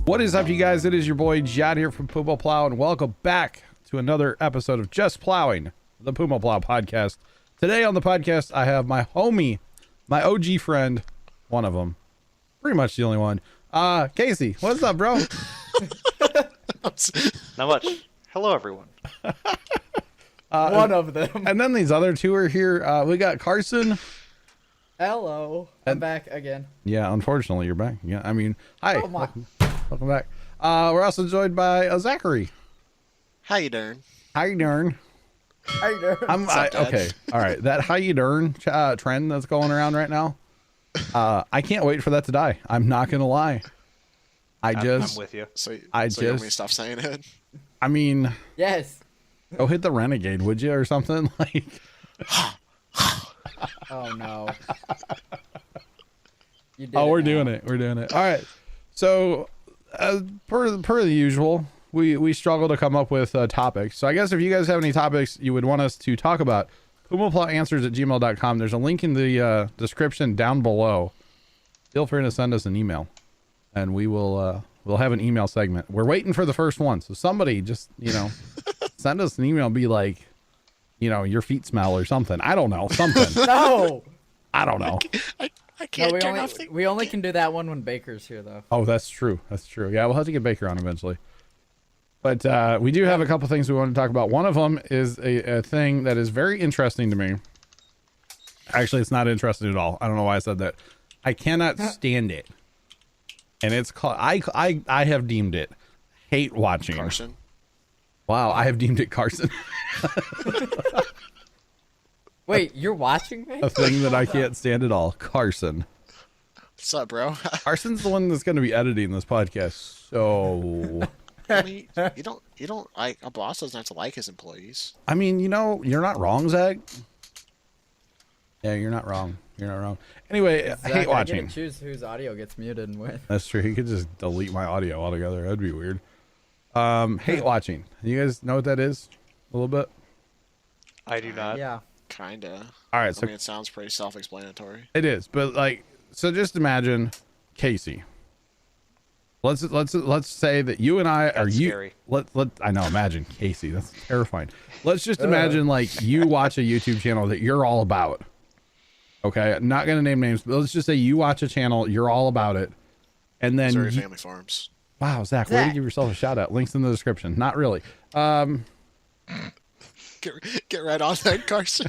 What is up, you guys? It is your boy Jad here from Puma Plow, and welcome back to another episode of Just Plowing, the Puma Plow podcast. Today on the podcast, I have my homie, my OG friend, one of them, pretty much the only one, Casey. What's up, bro? Not much. Hello, everyone. One of them. And then these other two are here. We got Carson. Hello. I'm back again. Yeah, unfortunately, you're back. Yeah, I mean, hi. Oh my. Welcome back. We're also joined by Zachary. How you doing? How you doing? How you doing? Okay. All right. That how you doing trend that's going around right now. I can't wait for that to die. I'm not gonna lie. I'm with you. So you just want me to stop saying it? I mean, Yes. go hit the renegade, would you, or something like? Oh no. You did We're now. doing it. We're doing it. All right. So, per the usual, we struggle to come up with topics. So I guess if you guys have any topics you would want us to talk about, pumaplawanswers@gmail.com. There's a link in the description down below. Feel free to send us an email, and we will we'll have an email segment. We're waiting for the first one, so somebody just send us an email. And be like, your feet smell or something. I don't know, something. No. I don't know. I No, can't turn off the... we only can do that one when Baker's here, though. Oh, that's true. That's true. Yeah, we'll have to get Baker on eventually. But we do have a couple things we want to talk about. One of them is a thing that is very interesting to me. Actually, it's not interesting at all. I don't know why I said that. I cannot stand it. And it's called, I have deemed it hate watching. Carson. Wow, I have deemed it Carson. Wait, you're watching me? A thing that I can't stand at all. Carson. What's up, bro? Carson's the one that's going to be editing this podcast. So, I mean, you don't like a boss doesn't have to like his employees. I mean, you're not wrong, Zach. Yeah, you're not wrong. You're not wrong. Anyway, Zach, hate watching. I get to choose whose audio gets muted and when. That's true. He could just delete my audio altogether. That'd be weird. Hate watching. You guys know what that is? A little bit? I do not. Yeah. Kinda. All right, I so mean, it sounds pretty self-explanatory. it is, but so just imagine Casey. Let's say that you and I are That's you. scary. I know. Imagine Casey. That's terrifying. Let's just imagine you watch a YouTube channel that you're all about. Okay, I'm not gonna name names, but let's just say you watch a channel, you're all about it, and then Missouri Family Farms. wow, Zach, way to give yourself a shout out. Links in the description. Not really. Get right on that, Carson.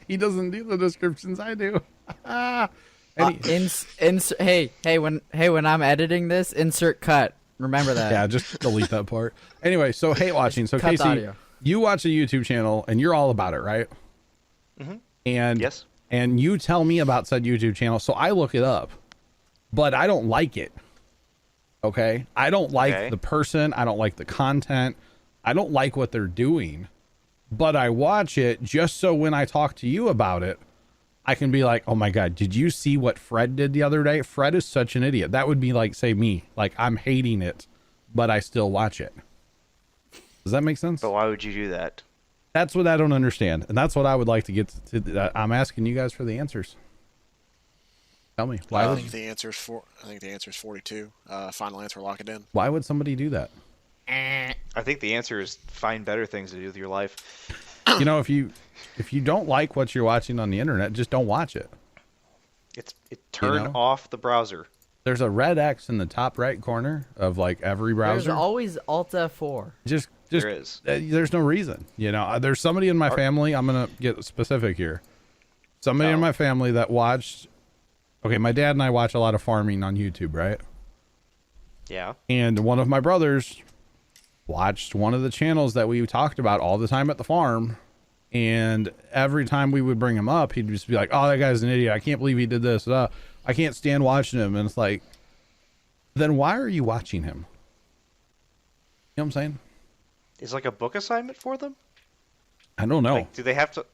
He doesn't do the descriptions. I do. Hey, when I'm editing this, insert cut. Remember that. Yeah, just delete that part. Anyway, so hate watching. So Cut the Casey, audio. you watch a YouTube channel and you're all about it, right? Mm-hmm. And Yes. And you tell me about said YouTube channel, so I look it up, but I don't like it. Okay, I don't like the person. I don't like the content. I don't like what they're doing, but I watch it just so when I talk to you about it, I can be like, oh my God, did you see what Fred did the other day? Fred is such an idiot. That would be like, say me, like I'm hating it, but I still watch it. Does that make sense? But why would you do that? That's what I don't understand. And that's what I would like to get to. I'm asking you guys for the answers. Tell me. I think the answer is 42. Final answer, lock it in. Why would somebody do that? I think the answer is find better things to do with your life. If you don't like what you're watching on the internet, just don't watch it. Turn off the browser. There's a red X in the top right corner of every browser. There's always Alt F4. Just There is. There's no reason. There's somebody in my family. I'm gonna get specific here. Somebody in my family that watched. Okay, my dad and I watch a lot of farming on YouTube, right? Yeah. And one of my brothers watched one of the channels that we talked about all the time at the farm. And every time we would bring him up, he'd just be like, oh, that guy's an idiot. I can't believe he did this. I can't stand watching him. And it's like, then why are you watching him? You know what I'm saying? Is like a book assignment for them? I don't know. Do they have to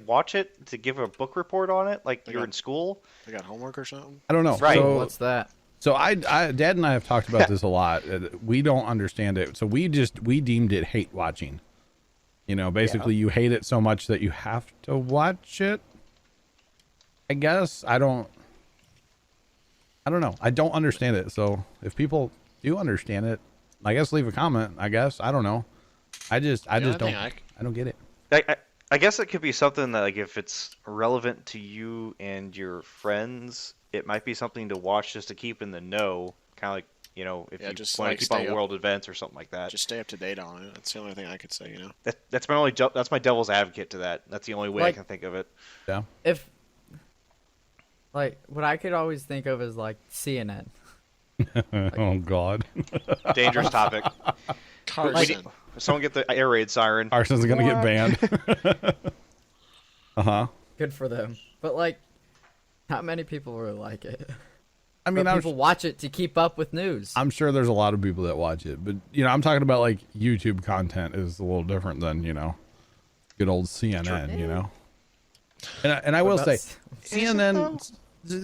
watch it to give a book report on it? Like you're in school? They got homework or something? I don't know. Right. So, What's that? So Dad and I have talked about this a lot. We don't understand it. So we deemed it hate watching. Basically you hate it so much that you have to watch it. I guess I don't know. I don't understand it. So if people do understand it, I guess leave a comment. I guess I don't know. I just don't. I don't get it. I guess it could be something that, like, if it's relevant to you and your friends, it might be something to watch just to keep in the know. Kind of like, you know, if you just, want like, to keep on stay up. world events or something like that. Just stay up to date on it. That's the only thing I could say, you know. That's my devil's advocate to that. That's the only way I Like- can think of it. Yeah. If like what I could always think of is like CNN. Oh God. Dangerous topic. Carson. Someone get the air raid siren. Carson's gonna get banned. Good for them. But like, not many people really like it. I mean, But people watch it to keep up with news. I'm sure there's a lot of people that watch it, but you know, I'm talking about like YouTube content is a little different than, you know, good old CNN, you know. And I will about say, s- CNN.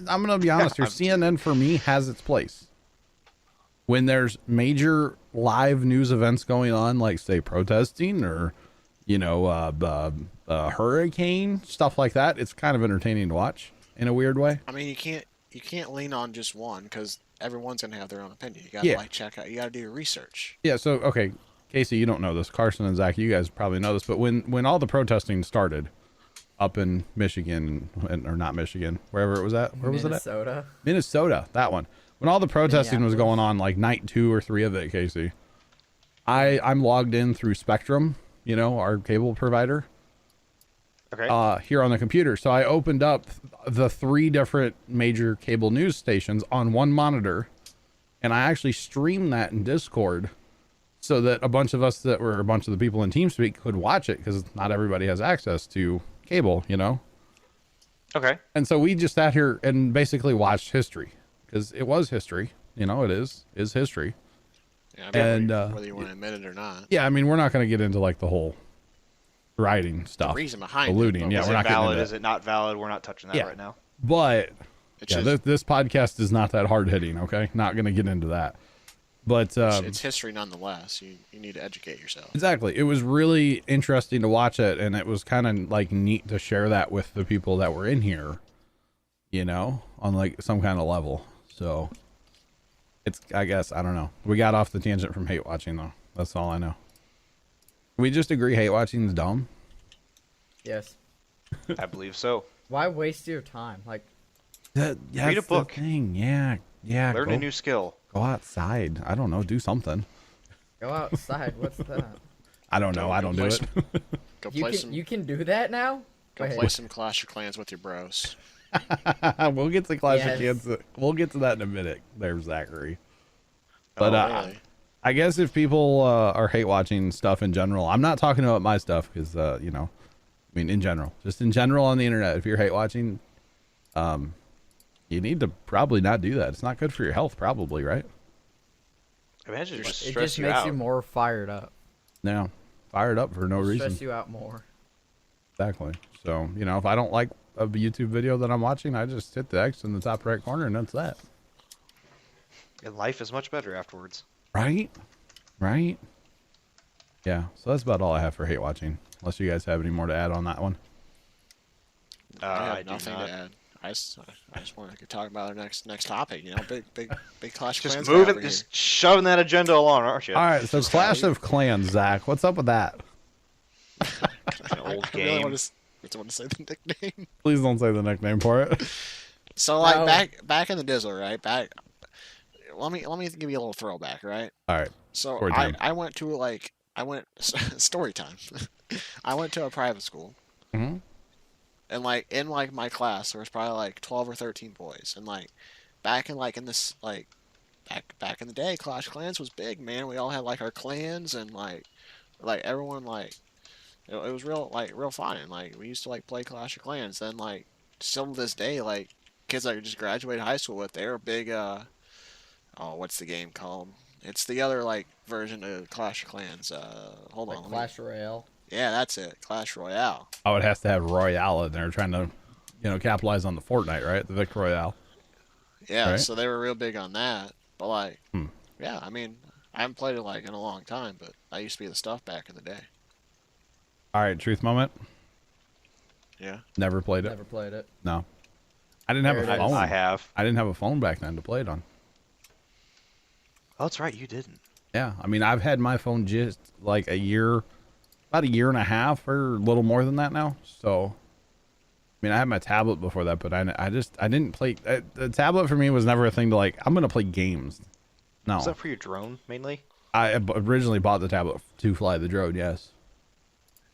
I'm gonna be honest here. CNN for me has its place. When there's major live news events going on, like say protesting or, you know, hurricane stuff like that, it's kind of entertaining to watch in a weird way. I mean, you can't lean on just one because everyone's gonna have their own opinion. You gotta like check out. You gotta do your research. Yeah. So okay, Casey, you don't know this. Carson and Zach, you guys probably know this. But when all the protesting started up in Michigan, or not Michigan, wherever it was at, where was it at? Minnesota. Minnesota, that one. When all the protesting was going on, like night 2 or 3 of it, Casey, I'm logged in through Spectrum, you know, our cable provider, Okay. here on the computer. So I opened up the 3 different major cable news stations on one monitor, and I actually streamed that in Discord so that a bunch of the people in TeamSpeak could watch it, because not everybody has access to cable, you know. Okay. And so we just sat here and basically watched history, because it was history, you know. It is history. Yeah, I mean, And whether you want to admit it or not. yeah, I mean, we're not going to get into like the whole writing stuff, reason behind the looting. it, Yeah, Is we're it not getting valid? into Is it not valid? We're not touching that Yeah. right now. But It's yeah, just, this podcast is not that hard hitting. Okay, not going to get into that. But it's history nonetheless. You need to educate yourself. exactly, it was really interesting to watch it, and it was kind of like neat to share that with the people that were in here, you know, on like some kind of level. So it's, I guess, I don't know. We got off the tangent from hate watching though. That's all I know. We just agree hate watching is dumb. Yes. I believe so. Why waste your time? Like, Read a book. Thing. Yeah. Learn a new skill. Go outside. I don't know. Do something. go outside. What's that? I don't know. I don't do play it. Go You play can some. you can do that now. Go Go play ahead. some Clash of Clans with your bros. We'll get to Clash of Yes. Clans. We'll get to that in a minute. There, Zachary. But Really? I guess if people are hate watching stuff in general, I'm not talking about my stuff because you know, I mean in general, just in general on the internet. If you're hate watching, you need to probably not do that. It's not good for your health, probably, right? Imagine it just It stress just you makes out. you more fired up. No, fired up for no reason. Stress you out more. Exactly. So you know, if I don't like a YouTube video that I'm watching, I just hit the X in the top right corner, and that's that. And life is much better afterwards. Right? Right? Yeah. So that's about all I have for hate watching. Unless you guys have any more to add on that one. I I have do nothing not. to add. I just want to talk about our next topic. You know, big Clash of Just Clans. move guy it. over Just shoving that agenda along, aren't you? All right. So Clash of Clans, Zach. What's up with that? An old I really game. want to say the nickname. Please don't say the nickname for it. So like No. back in the Dizzle, right? Let me give you a little throwback, right? All right. So Story time. I went story time. I went to a private school, Mhm. and like in like my class there was probably like 12 or 13 boys, and like back in this back in the day, Clash of Clans was big, man. We all had like our clans, and like everyone like it was real fun, and like we used to like play Clash of Clans. Then like still to this day, like kids that I just graduated high school with, they were big. What's the game called? It's the other like version of Clash of Clans. Hold Like on. Clash Royale. Yeah, that's it. Clash Royale. Oh, it has to have Royale in there, trying to, you know, capitalize on the Fortnite, right? The Victor Royale. Yeah, Right. so they were real big on that. But like, Hmm. yeah, I mean, I haven't played it like in a long time, but I used to be the stuff back in the day. All right. Truth moment. Yeah. Never played it. Never played it. No. I didn't have There a it is. phone. I have. I didn't have a phone back then to play it on. Oh, that's right, you didn't. Yeah, I mean, I've had my phone just like about a year and a half or a little more than that now. So, I mean, I had my tablet before that, but I didn't play. The tablet for me was never a thing to like, I'm going to play games. No. Was that for your drone, mainly? I originally bought the tablet to fly the drone, yes.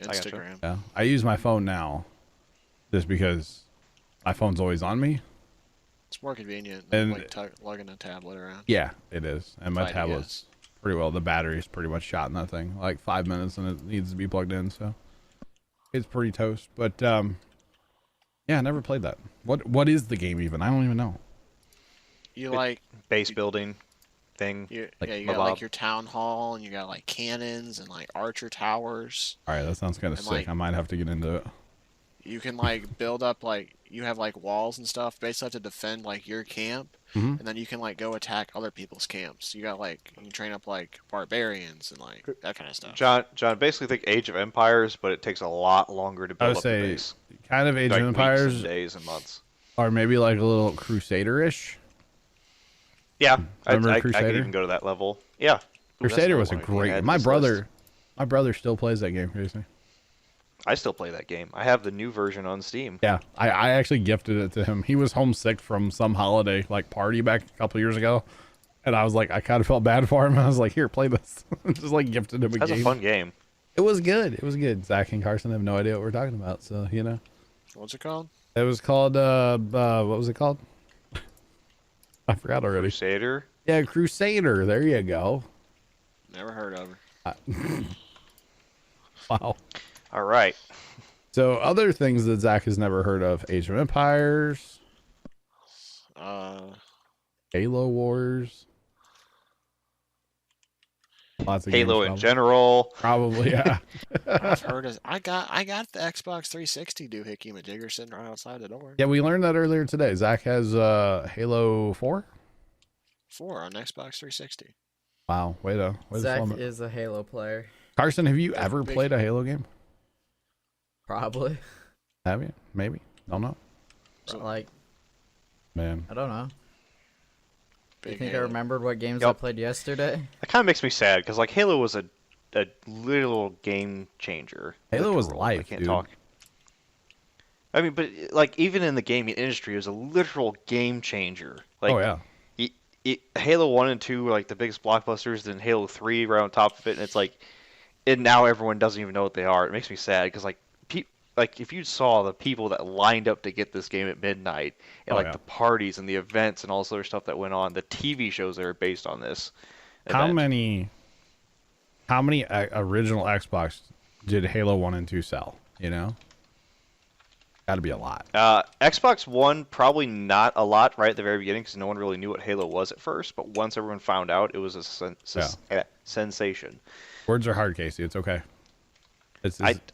Instagram. Yeah, I use my phone now just because my phone's always on me. It's more convenient And- than like lugging a tablet around. Yeah, it is. And my If I had to tablet's guess. pretty well. The battery's pretty much shot in that thing. Like 5 minutes and it needs to be plugged in. So it's pretty toast. But yeah, I never played that. What is the game even? I don't even know. You like Base building thing. you Like yeah, you got Bob. like your town hall and you got like cannons and like archer towers. All right, that sounds kind of And, sick. like- I might have to get into it. You can like build up like you have like walls and stuff. Basically have to defend like your camp, Mhm. and then you can like go attack other people's camps. You got like you can train up like barbarians and like that kind of stuff. John, basically think Age of Empires, but it takes a lot longer to I build would up the say base. kind of Age Like of weeks Empires, and days and months. or maybe like a little Crusader-ish. Yeah, Remember I could Crusader? even go to that level. Yeah. Ooh, that's Crusader another was a one I great had game. in My this list. brother still plays that game, Casey. I still play that game. I have the new version on Steam. Yeah, I actually gifted it to him. He was homesick from some holiday like party back a couple years ago, and I was like, I kind of felt bad for him. I was like, here, play this. Just like gifted him a That's game. a fun game. It was good. It was good. Zach and Carson have no idea what we're talking about, so you know. What's it called? It was called what was it called? I forgot already. Crusader. Yeah, Crusader. There you go. Never heard of her. Wow. All right. So other things that Zach has never heard of: Age of Empires, Halo Wars, lots of Halo games, in probably. general. Probably, yeah. I've heard of. I got the Xbox 360 doohickey majigger sitting right outside the door. Yeah, we learned that earlier today. Zach has Halo 4. 4 on Xbox 360. Wow, way to Zach film it. is a Halo player. Carson, have you Yeah, ever big- played a Halo game? Probably. Have you? Maybe. Don't know. So- Like, Man. I don't know. You Big think I Halo. remembered what games I Yup. played yesterday? That kind of makes me sad because like Halo was a literal game changer. Halo was Literal. life, I can't dude. talk. I mean, but like even in the gaming industry, it was a literal game changer. Like, Oh yeah. Halo 1 and 2 were like the biggest blockbusters, then Halo 3 right on top of it, and it's like, and now everyone doesn't even know what they are. It makes me sad because like if you saw the people that lined up to get this game at midnight, and Oh, like yeah. the parties and the events and all this other stuff that went on, the TV shows that are based on this. How event. many original Xbox did Halo 1 and 2 sell? You know? Got to be a lot. Xbox One, probably not a lot right at the very beginning because no one really knew what Halo was at first. But once everyone found out, it was a sensation. Words are hard, Casey. It's okay.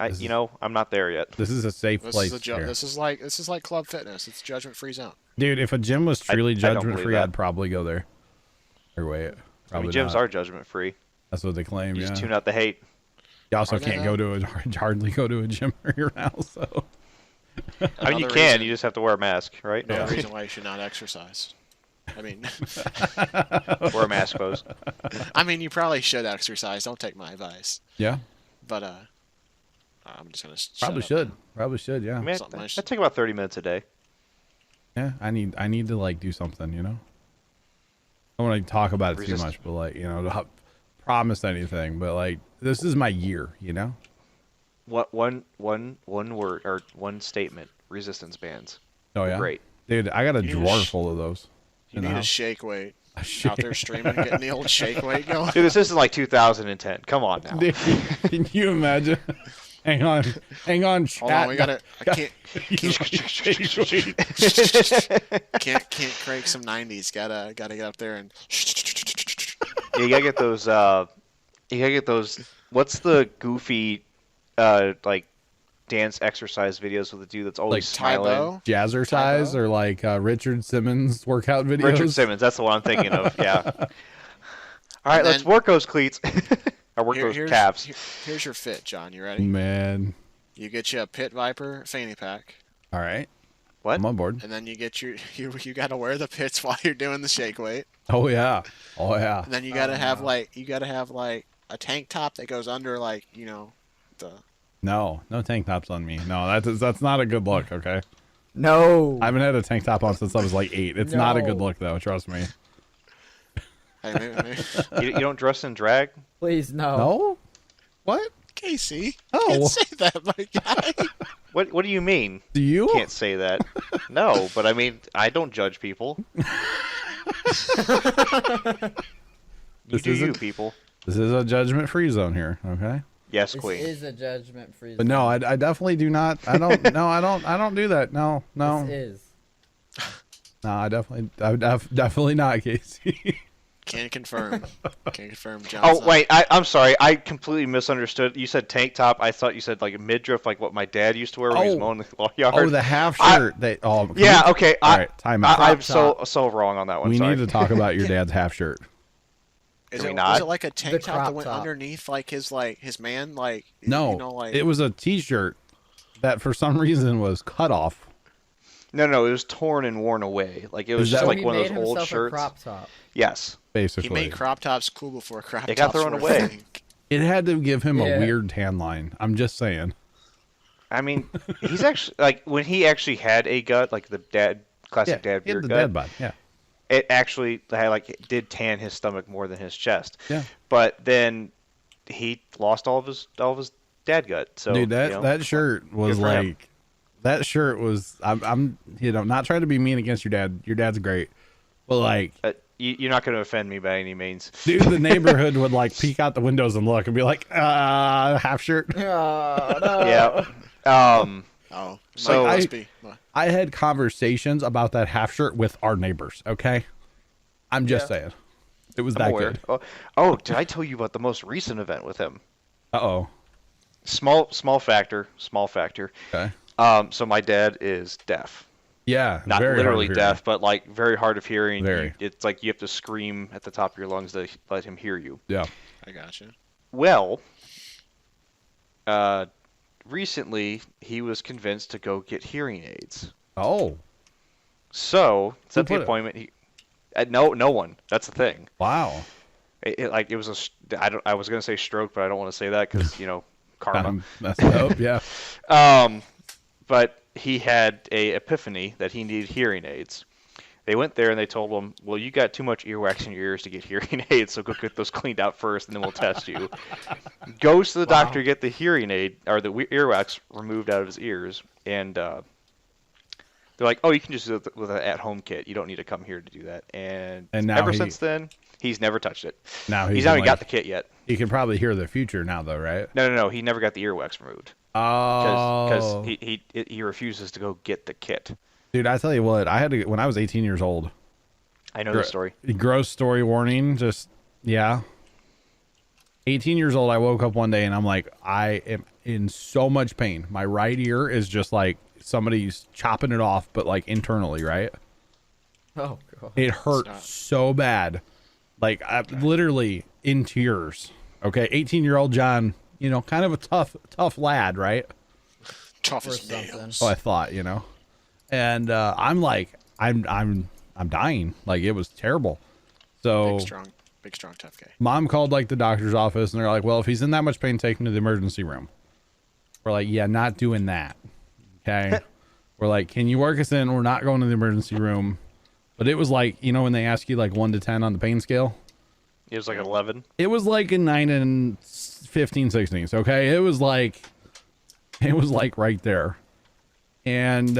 I'm not there yet. This is a safe This place is here. this is like Club Fitness. It's judgment free zone. Dude, if a gym was truly I don't judgment believe free, that. I'd probably go there. Or wait, I probably mean, gyms not. are judgment free. That's what they claim. You Yeah. just tune out the hate. You also Are they can't though? go to hardly go to a gym here now. So I mean, you Another can. reason- You just have to wear a mask, right? No Yeah. reason why you should not exercise. I mean, Wear a mask, pose. you probably should exercise. Don't take my advice. yeah, But I'm just gonna probably shut up should. Probably should. Yeah. I mean, Something I I should- take about 30 minutes a day. Yeah. I need to like do something. You know. I don't want to talk about it too Resist- much, but like not promise anything. But like this is my year. You know. What one word or one statement? Resistance bands. Oh yeah. Great. Dude, I got a You drawer sh- full of those. You in the need a house. shake weight. A shake- Out there streaming, getting the old shake weight going. Dude, this isn't like 2010. Come on now. Dude, can you imagine? Hang on, chat. Hold on, we gotta. I can't crank some 90s. Gotta get up there and. You gotta get those. You gotta get those. What's the goofy, like, dance exercise videos with the dude that's always smiling? Tybo. Jazzercise or like Richard Simmons workout videos. Richard Simmons. That's the one I'm thinking of. Yeah. All right, And let's then- work those cleats. Or work those calves. Here's your fit, John. You ready? Man. You get you a Pit Viper fanny pack. All right. What? I'm on board. And then you get you got to wear the pits while you're doing the shake weight. Oh yeah. Oh yeah. And then you got to have like a tank top that goes under like, the No tank tops on me. No, that's not a good look. Okay. No. I haven't had a tank top on since I was like 8. It's not a good look though. Trust me. Hey, maybe. You don't dress in drag? Please, no. No. What? Casey. Oh. Can't say that, my guy. What do you mean? Do you? Can't say that. No, but I mean, I don't judge people. You do you, people. This is a judgment-free zone here. Okay. Yes, This queen. is a judgment-free But no, I definitely do not. I don't. No, I don't do that. No. This is. No, I definitely not, Casey. Can't confirm. Johnson. Oh wait, I'm sorry. I completely misunderstood. You said tank top. I thought you said like a midriff, like what my dad used to wear when he was mowing the yard. Oh, the half shirt. Yeah. Okay. All right. Time out. I'm so wrong on that one. We sorry. need to talk about your dad's half shirt. Was we it not? like a tank The top crop that went top. underneath like his man like No, it was a T-shirt that for some reason was cut off. No, it was torn and worn away. Like it was Is just that like he one of made those old himself shirts. A crop top. Yes. Basically, he made crop tops cool before crop They tops got thrown were a away. thing. it had to give him Yeah. a weird tan line. I'm just saying. I mean, he's actually like when he actually had a gut, like the classic dad he had beard the gut. dad bod. Yeah. It actually did tan his stomach more than his chest. Yeah. But then he lost all of his dad gut. So Dude, that shirt was good for him. like, that shirt was. I'm not trying to be mean against your dad. Your dad's great, but like, you're not going to offend me by any means. dude, the neighborhood would like peek out the windows and look and be like, half shirt. Oh, no. Yeah. Oh, So must be. I had conversations about that half shirt with our neighbors. Okay, I'm just saying, it was I'm that aware. good. Oh, did I tell you about the most recent event with him? Uh-oh. Small factor. Okay. So my dad is deaf. Yeah, Not very literally hard of hearing. deaf, but like very hard of hearing. Very. It's like you have to scream at the top of your lungs to let him hear you. Yeah. I gotcha. Well, recently he was convinced to go get hearing aids. Oh, So set put the it? appointment. No one. That's the thing. wow. It was I was gonna say stroke, but I don't want to say that because karma. Kind of messed up. Yeah. But he had a epiphany that he needed hearing aids. They went there and they told him, well, you got too much earwax in your ears to get hearing aids, so go get those cleaned out first, and then we'll test you. Goes to the doctor to get the hearing aid, or the earwax removed out of his ears, and they're like, oh, you can just do it with an at-home kit. You don't need to come here to do that. And now ever since then, he's never touched it. Now He's not even like, got the kit yet. You can probably hear the future now, though, right? No. He never got the earwax removed. Oh. Because he refuses to go get the kit. Dude, I tell you what, I had to when I was 18 years old. I know the story. Gross story warning. Just yeah. 18 years old, I woke up one day and I'm like, I am in so much pain. My right ear is just like somebody's chopping it off, but like internally, right? Oh, God. It hurt so bad. Like I literally in tears. Okay, 18-year-old John, kind of a tough lad, right? Tough Or as something. nails. So I thought, and I'm like, I'm dying. Like it was terrible. So Big strong, tough guy. Mom called like the doctor's office and they're like, well, if he's in that much pain, take him to the emergency room. We're like, yeah, not doing that. Okay. We're like, can you work us in? We're not going to the emergency room. But it was like, when they ask you like 1 to 10 on the pain scale, It was like 11. it was like a 9 and 15, 16. Okay. It was like right there. And,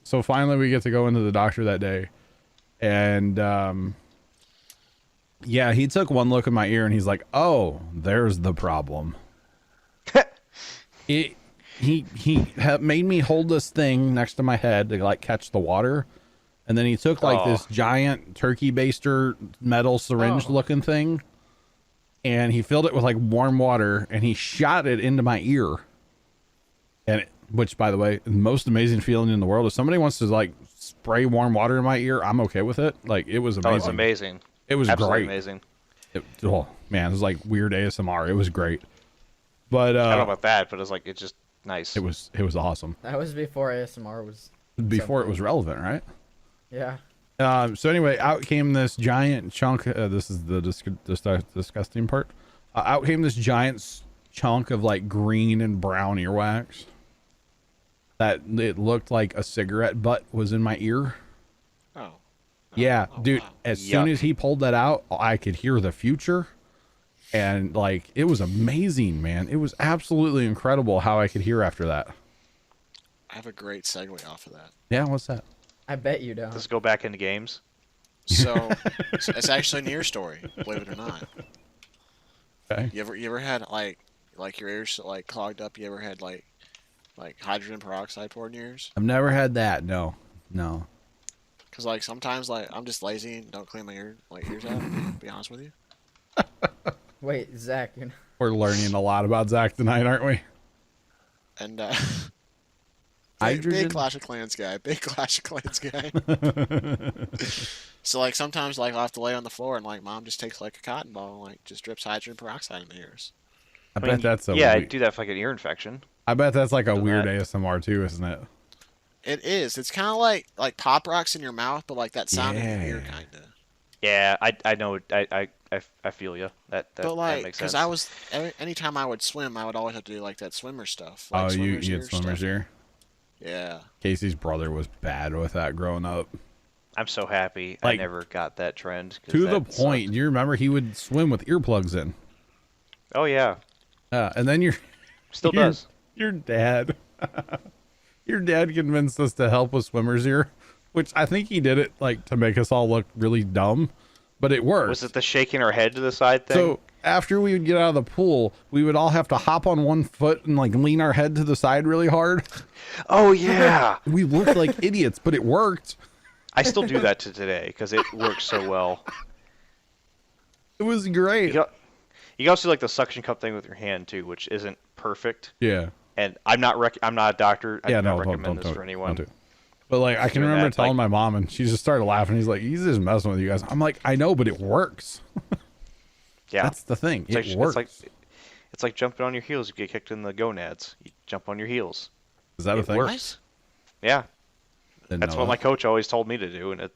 so finally we get to go into the doctor that day and, yeah, he took one look at my ear and he's like, oh, there's the problem. He made me hold this thing next to my head to like catch the water. And then he took like this giant turkey baster metal syringe looking thing and he filled it with like warm water and he shot it into my ear. Which, by the way, the most amazing feeling in the world. If somebody wants to like spray warm water in my ear, I'm okay with it. Like it was amazing. Oh, it's amazing. It was Absolutely great. amazing. Oh man, it was like weird ASMR. It was great. But I don't know about that, but it's just nice. it was awesome. That was before ASMR was before it was relevant, right? Yeah. So anyway, out came this giant chunk. This is the disgusting part. Out came this giant chunk of like green and brown earwax. That it looked like a cigarette butt was in my ear. Oh. Yeah, dude. Wow. As soon as he pulled that out, I could hear the future, and like it was amazing, man. It was absolutely incredible how I could hear after that. I have a great segue off of that. Yeah, what's that? I bet you don't. Let's go back into games. So it's actually a near story, believe it or not. Okay. You ever had like your ears like clogged up? You ever had like hydrogen peroxide poured in your ears? I've never had that. No. Cause like sometimes like I'm just lazy and don't clean my ears out. To be honest with you. Wait, Zach. We're learning a lot about Zach tonight, aren't we? And Hydrogen? big Clash of Clans guy. Big Clash of Clans guy. So like sometimes like I'll have to lay on the floor and like mom just takes like a cotton ball and like just drips hydrogen peroxide in my ears. I bet that's a yeah, I weird, do that for like an ear infection. I bet that's like a Do weird that. ASMR too, isn't it? It is. It's kind of like pop rocks in your mouth, but like that sound in your ear, Yeah. kind of. Yeah, I know. I feel you. That But like, makes because sense. anytime I would swim, I would always have to do like that swimmer stuff. Like Oh, you swimmer's had ear swimmer's stuff. ear? Yeah. Casey's brother was bad with that growing up. I'm so happy I Like, never got that trend. 'Cause To the that point, sucked. do you remember he would swim with earplugs in? Oh yeah, And then still your, does. Your dad, your dad convinced us to help with swimmer's ear, which I think he did it like to make us all look really dumb, but it worked. Was it the shaking our head to the side thing? So after we would get out of the pool, we would all have to hop on one foot and like lean our head to the side really hard. Oh yeah, We looked like idiots, but it worked. I still do that to today because it works so well. It was great. You can also do like the suction cup thing with your hand too, which isn't perfect. Yeah. And I'm not a doctor. I Yeah, do no, not recommend don't this for anyone. don't do it. But like, I can Doing remember that, telling like- my mom, and she just started laughing. He's like, "He's just messing with you guys." I'm like, "I know, but it works." Yeah, That's the thing. It's It like, works. it's like jumping on your heels. You get kicked in the gonads. You jump on your heels. Is that a it thing? works. Yeah, Didn't that's know what my that. coach always told me to do, and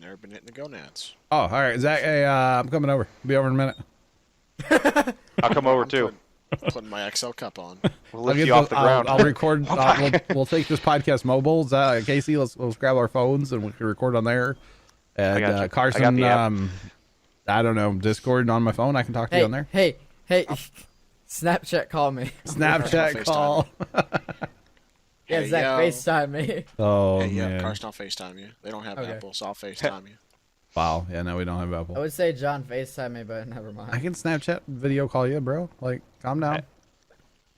Never been hitting the gonads. Oh, all right, Zach. Hey, I'm coming over. Be over in a minute. I'll come over too. Putting my XL cup on. We'll I'll lift get you off the I'll, ground. I'll record. We'll take this podcast mobile. Casey, let's grab our phones and we can record on there. And got you. I got Carson, the app. I don't know, Discord on my phone. I can talk to you on there. Hey. Snapchat call me. Snapchat FaceTime. call. Yeah, Hey, Zach, yo. FaceTime me. Oh Hey, yeah, man! Carson, I'll FaceTime you. They don't have Okay. Apple, so I'll FaceTime you. Wow. Yeah, no, we don't have I Apple. would say John FaceTime me, but never I mind. can Snapchat video call you, bro. Like, calm down.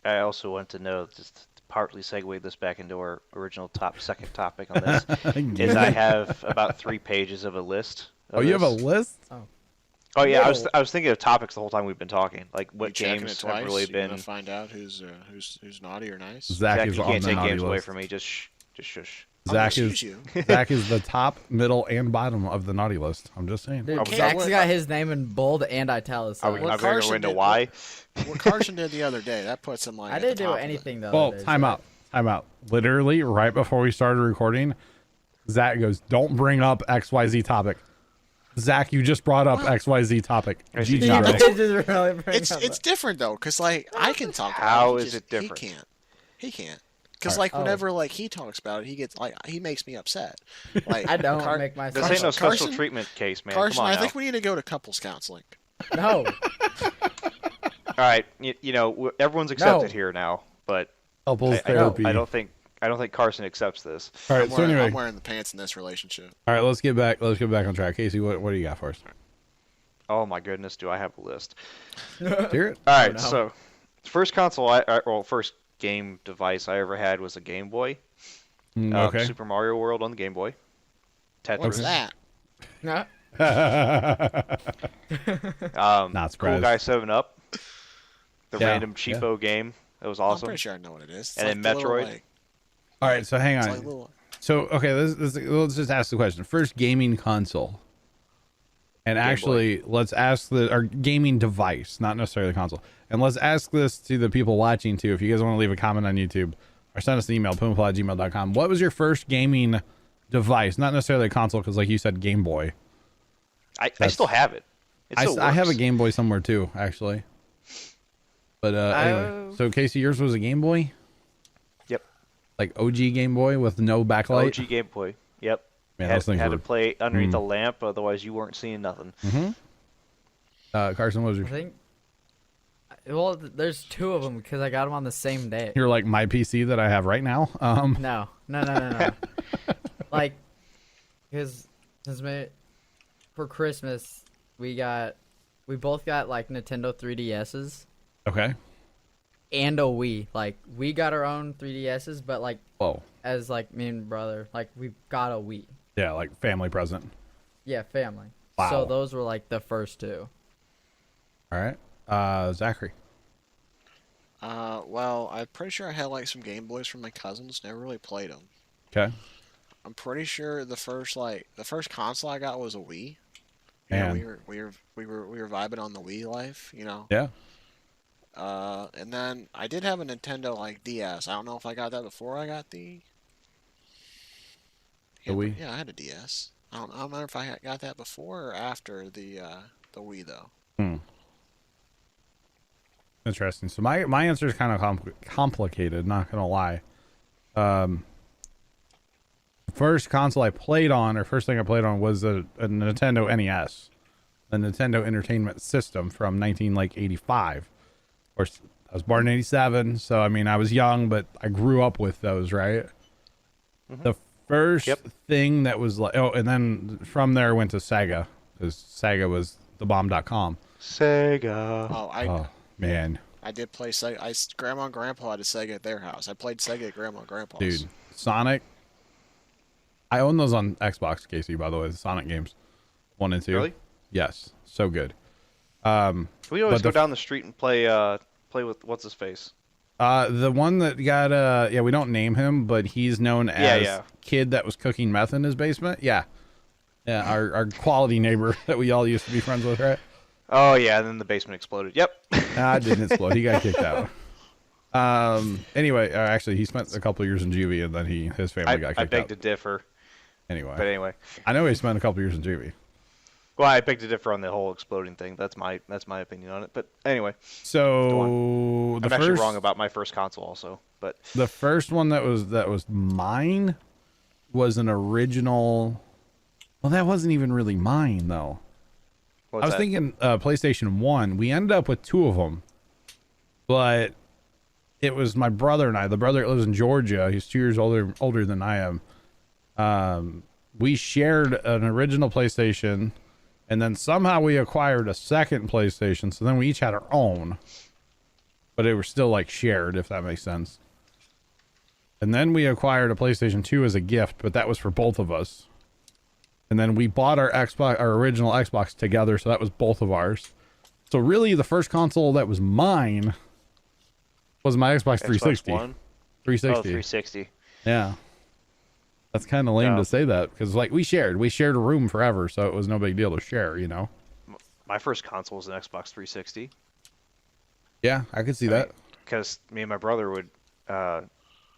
I also want to know, just to partly segue this back into our original second topic on this, is I have about 3 pages of a list. Oh, you have a list? Oh yeah, Whoa. I was thinking of topics the whole time we've been talking, like You what checking games it twice? have really You been. gonna find out who's naughty or nice? Zach Zach, is you on can't the take naughty games away list. from me. Just shush. Zach Excuse is you. Zach is the top, middle, and bottom of the naughty list. I'm just saying. Dude, I was- Zach's got his name in bold and italicized. Are we Well, going to go Carson into did- why? What Carson did the other day, that puts him like. I at didn't the do top of it. anything though. Well, time out. Literally, right before we started recording, Zach goes, "Don't bring up XYZ topic." Zach, you just brought up XYZ topic. I see. GG, Yeah, bro. Really It's different though, cause like I can talk. How about it. is it different? He can't. Cause Alright. like whenever like he talks about it, he gets like he makes me upset. Like I don't Car- make myself. This ain't no special Carson- treatment case, man. Carson, Come on I now. think we need to go to couples counseling. No. All right, everyone's accepted here now, but Couples I don't, therapy. I don't think Carson accepts this. All right, I'm so wearing, anyway, I'm wearing the pants in this relationship. all right, let's get back on track. Casey, what do you got for us? Oh my goodness, do I have a list? Hear it? All right, no. so the first first game device I ever had was a Game Boy. Okay. Super Mario World on the Game Boy. Tetris. What's that? No. Not Not Cool surprised. Guy 7-Up. The Yeah, random cheapo game. That was I'm awesome. pretty sure I know what it is. It's And like then the little, Metroid. like- All right, so hang it's on. like little- So okay, let's just ask the question. First gaming console. And actually, let's ask our gaming device, not necessarily the console. And let's ask this to the people watching too. If you guys want to leave a comment on YouTube, or send us an email, pumaplot@gmail.com. What was your first gaming device? Not necessarily a console, because like you said, Game Boy. I still have it. I have a Game Boy somewhere too, actually. But anyway, so Casey, yours was a Game Boy? Yep. Like OG Game Boy with no backlight? OG Game Boy. Yep. Man, had to play underneath the lamp, otherwise you weren't seeing nothing. Carson, what was your... I think. Well, there's two of them because I got them on the same day. You're like my PC that I have right now? No. Like, because for Christmas we both got like Nintendo 3DSs. Okay. And a Wii. Like, we got our own 3DSs, but like, whoa, as like me and brother, like we got a Wii. Yeah, like family present. Yeah, family. Wow. So those were like the first two. All right. Zachary. Well, I'm pretty sure I had like some Game Boys from my cousins. Never really played them. Okay. I'm pretty sure the first console I got was a Wii. Man. You know, we were vibing on the Wii life, you know. Yeah. And then I did have a Nintendo like DS. I don't know if I got that before I got the Wii. Yeah, I had a DS. I don't remember if I got that before or after the Wii though. Interesting. So my answer is kind of complicated, not gonna lie. First console I played on, or first thing I played on, was a Nintendo NES, the Nintendo Entertainment System from 1985. Of course, I was born in 87, so I mean I was young, but I grew up with those, right? The first thing that was like, and then from there I went to Sega, because Sega was thebomb.com. Sega. Oh man, I did play Sega. Grandma and Grandpa had a Sega at their house. I played Sega at Grandma and Grandpa's. Dude, Sonic. I own those on Xbox, Casey, by the way, the Sonic games 1 and 2. Really? Yes, so good. We always go down the street and play with what's his face. The one that got we don't name him, but he's known as kid that was cooking meth in his basement. Yeah, our quality neighbor that we all used to be friends with, right? Oh yeah, and then the basement exploded. Yep. It didn't explode. He got kicked out. Anyway, actually, he spent a couple of years in juvie, and then his family got kicked out. I beg to differ. Anyway, I know he spent a couple of years in juvie. Well, I beg to differ on the whole exploding thing. That's my opinion on it. But anyway. So I'm actually wrong about my first console also. But the first one that was mine was an original. Well, that wasn't even really mine though. I was thinking PlayStation 1. We ended up with 2 of them, but it was my brother and I. The brother that lives in Georgia. He's 2 years older than I am. We shared an original PlayStation, and then somehow we acquired a second PlayStation. So then we each had our own, but it was still like shared, if that makes sense. And then we acquired a PlayStation 2 as a gift, but that was for both of us. And then we bought our original Xbox together, so that was both of ours. So really, the first console that was mine was my Xbox 360. 360. Oh, 360. Yeah. That's kind of lame to say that, because like we shared a room forever, so it was no big deal to share, you know. My first console was an Xbox 360. Yeah, I could see that. Because me and my brother would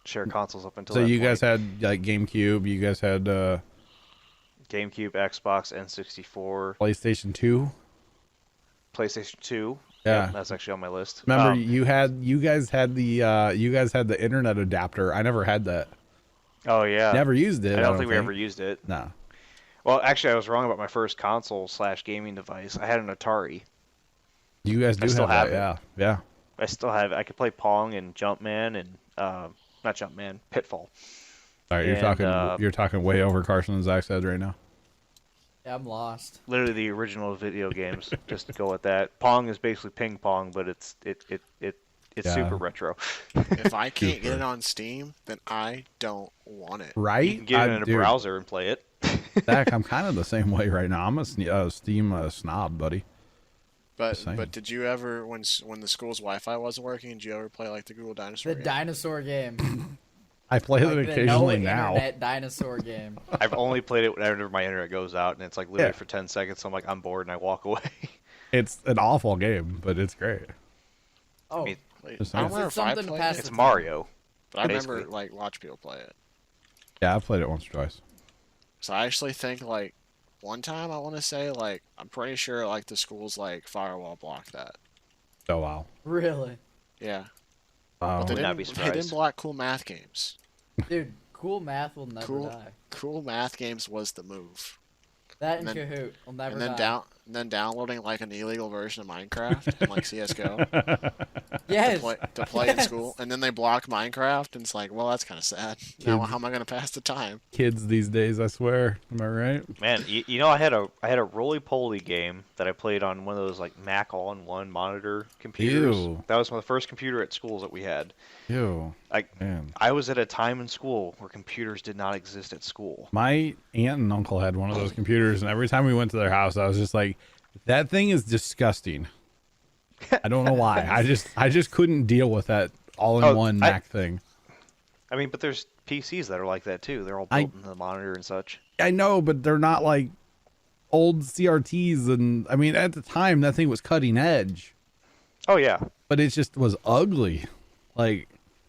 share consoles up until. So that you point. guys had like GameCube. You guys had GameCube, Xbox, N64, PlayStation 2. PlayStation 2. Yeah, that's actually on my list. Remember, you guys had the internet adapter. I never had that. Oh yeah. Never used it. I don't think we ever used it. No. Well, actually, I was wrong about my first console / gaming device. I had an Atari. You guys do still have it. Yeah. I still have it. I could play Pong and Jumpman and not Jumpman, Pitfall. All right, you're talking way over Carson and Zach's head right now. Yeah, I'm lost. Literally the original video games. Just to go with that. Pong is basically ping pong, but it's super retro. If I can't get it on Steam, then I don't want it. Right? You can get it in a browser and play it. Zach, I'm kind of the same way right now. I'm a Steam snob, buddy. But did you ever, when the school's Wi-Fi wasn't working, did you ever play like the Google Dinosaur game? Dinosaur game. I play it occasionally now. Internet dinosaur game. I've only played it whenever my internet goes out, and it's like literally for 10 seconds. So I'm like, I'm bored, and I walk away. It's an awful game, but it's great. Oh, I mean, I don't remember if I something to played pass it. it's Mario. But I Basically. remember like watch people play it. Yeah, I played it once or twice. So I actually think like one time I want to say like I'm pretty sure like the school's like firewall blocked that. Oh wow. Really? Yeah. Wow. But they Would not be didn't, they didn't surprised. block cool math games. Dude, cool math will never Cool. die. Cool math games was the move. That And and then- Kahoot will never And then die. downloading like an illegal version of Minecraft and like CS:GO Yes. to play in Yes. school, and then they block Minecraft, and it's like, well, that's kind of sad. Now, how am I gonna pass the time? Kids these days, I swear. Am I right? Man, you know, I had a roly-poly game that I played on one of those like Mac all-in-one monitor computers. Ew. That was my first computer at schools that we had. Ew. Like, Man. I was at a time in school where computers did not exist at school. My aunt and uncle had one of those computers, and every time we went to their house, I was just like, that thing is disgusting. I don't know why. I just couldn't deal with that all-in-one Mac thing. I mean, but there's PCs that are like that too. They're all I- built into the monitor and such. I know, but they're not like old CRTs, and I mean, at the time, that thing was cutting edge, Oh yeah. but it just was ugly. Like,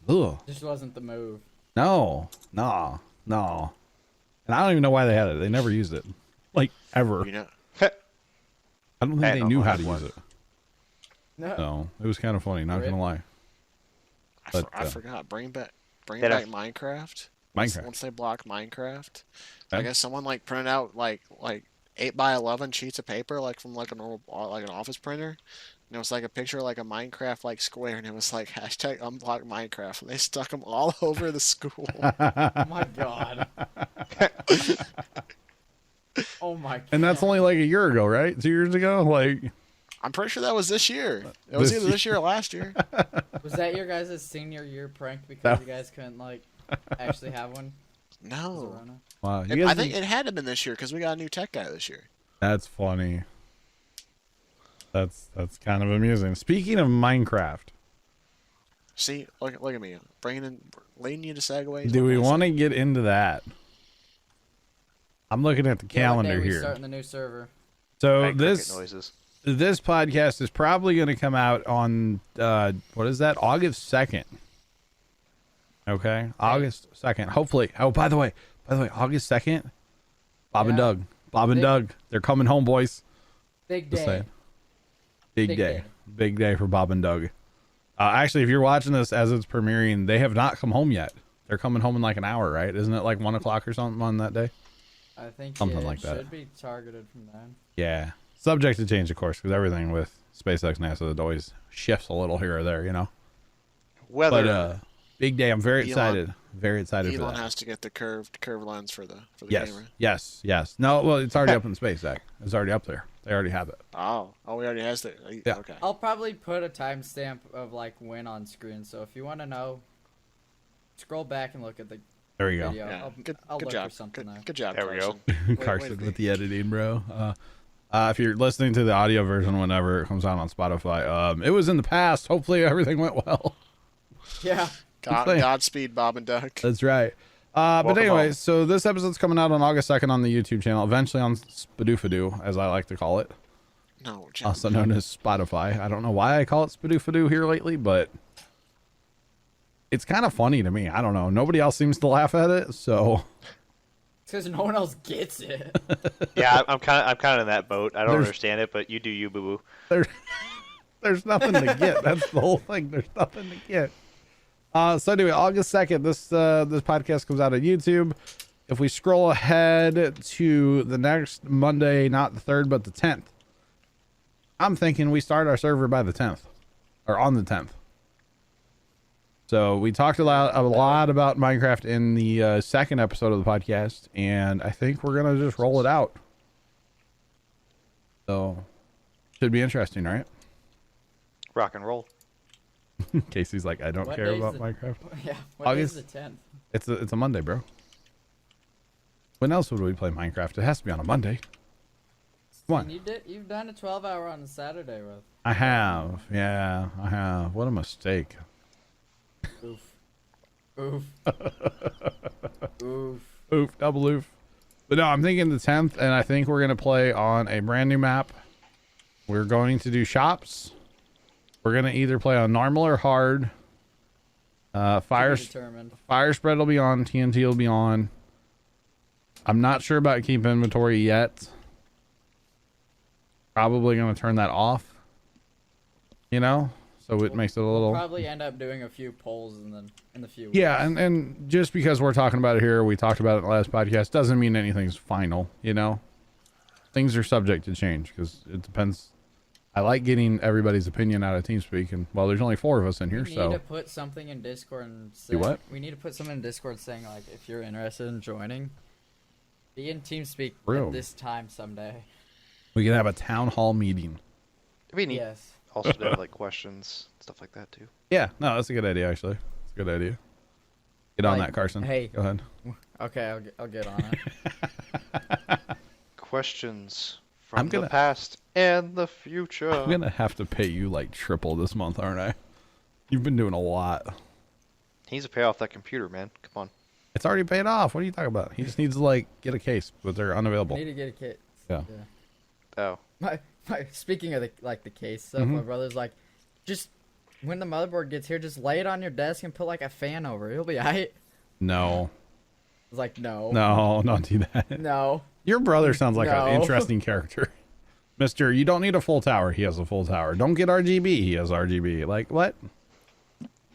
ugh. Just wasn't the move. No. And I don't even know why they had it. They never used it. Like, ever. You know, I don't think I they don't knew know how how to to use it. No. So, it was kind of funny, not Rip. gonna lie. But, I forgot. Bring back They'd Minecraft. have- Once they block Minecraft, Okay. I guess someone like printed out like 8x11 sheets of paper like from like a normal like an office printer, and it was like a picture of, like a Minecraft like square, and it was like hashtag unblock Minecraft, and they stuck them all over the school. Oh my god. Oh my god. And that's only like a year ago, right? 2 years ago? Like, I'm pretty sure that was this year. It was This either this year or last year. Was that your guys' senior year prank because you guys couldn't like actually have one? No, Zorona? wow. You guys I think it had to have been this year because we got a new tech guy this year. That's funny. That's kind of amusing. Speaking of Minecraft, See, look at me, leading you to segues. do What we can I want say? to get into that? I'm looking at the Yeah, what day calendar we here. starting the new server? So Cricket this noises. podcast is probably going to come out on what is that? August 2nd. Okay, August 2nd. Hopefully. Oh, by the way, August 2nd. Bob and Yeah. Doug, Big- they're coming home, boys. Big Just day. saying. Big Big day. day. Big day for Bob and Doug. Actually, if you're watching this as it's premiering, they have not come home yet. They're coming home in like an hour, right? Isn't it like 1 o'clock or something on that day? I think Something it like that. should be targeted from then. Yeah. Subject to change, of course, because everything with SpaceX, NASA, it always shifts a little here or there, you know? Weather. But big day. I'm very Elon- excited. Very excited for Elon that. has to get the curved lens for the Yes. camera. Yes. No, well, it's already up in space, Zach. It's already up there. They already have it. Oh, he already has the. Yeah. Okay. I'll probably put a timestamp of like when on screen. So if you want to know, scroll back and look at the There you go. video. Yeah. I'll Good look job. for something there. Good job. There we go. Carson. Carson way with to the editing, bro. If you're listening to the audio version whenever it comes out on Spotify, it was in the past. Hopefully everything went well. Yeah. Godspeed, Bob and Doug. That's right. But Welcome anyway, home. so this episode's coming out on August 2nd on the YouTube channel, eventually on Spadoofadoo, as I like to call it, No, Jim. also known as Spotify. I don't know why I call it Spadoofadoo here lately, but it's kind of funny to me. I don't know. Nobody else seems to laugh at it, so It's because no one else gets it. Yeah, I'm kind of in that boat. I don't There's- understand it, but you do you, boo boo. there's nothing to get. That's the whole thing. There's nothing to get. So anyway, August 2nd, this podcast comes out on YouTube. If we scroll ahead to the next Monday, not the 3rd, but the 10th, I'm thinking we start our server by the 10th, or on the 10th. So we talked a lot about Minecraft in the second episode of the podcast, and I think we're going to just roll it out. So, should be interesting, right? Rock and roll. Casey's like, I don't What care day is about the- Minecraft. Yeah. What August- is the 10th? It's a Monday, bro. When else would we play Minecraft? It has to be on a Monday. Come on. You've done a 12-hour on a Saturday, Ruth. I have. Yeah, I have. What a mistake. Oof. Oof. Oof. Oof, double oof. But no, I'm thinking the 10th, and I think we're going to play on a brand new map. We're going to do shops. We're going to either play on normal or hard. Fire Determined. spread will be on. TNT will be on. I'm not sure about keep inventory yet. Probably going to turn that off. You know, so it makes it a little. We'll probably end up doing a few polls in the few weeks. Yeah, and just because we're talking about it here, we talked about it in the last podcast, doesn't mean anything's final. You know, things are subject to change because it depends. I like getting everybody's opinion out of TeamSpeak, and well, there's only 4 of us in here, We need so. to put something in Discord and Do what? We need to put something in Discord saying like if you're interested in joining, be in TeamSpeak True. at this time someday. We can have a town hall meeting. It'd be neat. Yes. Also to have like questions, stuff like that too. Yeah, no, that's a good idea, actually. It's a good idea. Get on Like, that, Carson. hey. Go ahead. Okay, I'll get on it. Questions I'm from gonna- the past and the future. I'm going to have to pay you like triple this month, aren't I? You've been doing a lot. He needs to pay off that computer, man. Come on. It's already paid off. What are you talking about? He just needs to like get a case, but they're unavailable. Need to get a kit. Yeah. Oh. My speaking of the case stuff, Mm-hmm. my brother's like, just when the motherboard gets here, just lay it on your desk and put like a fan over it. It'll be aight. No. I was like, no. No, don't do that. No. Your brother sounds like No. an interesting character. Mister, you don't need a full tower. He has a full tower. Don't get RGB. He has RGB. Like, what?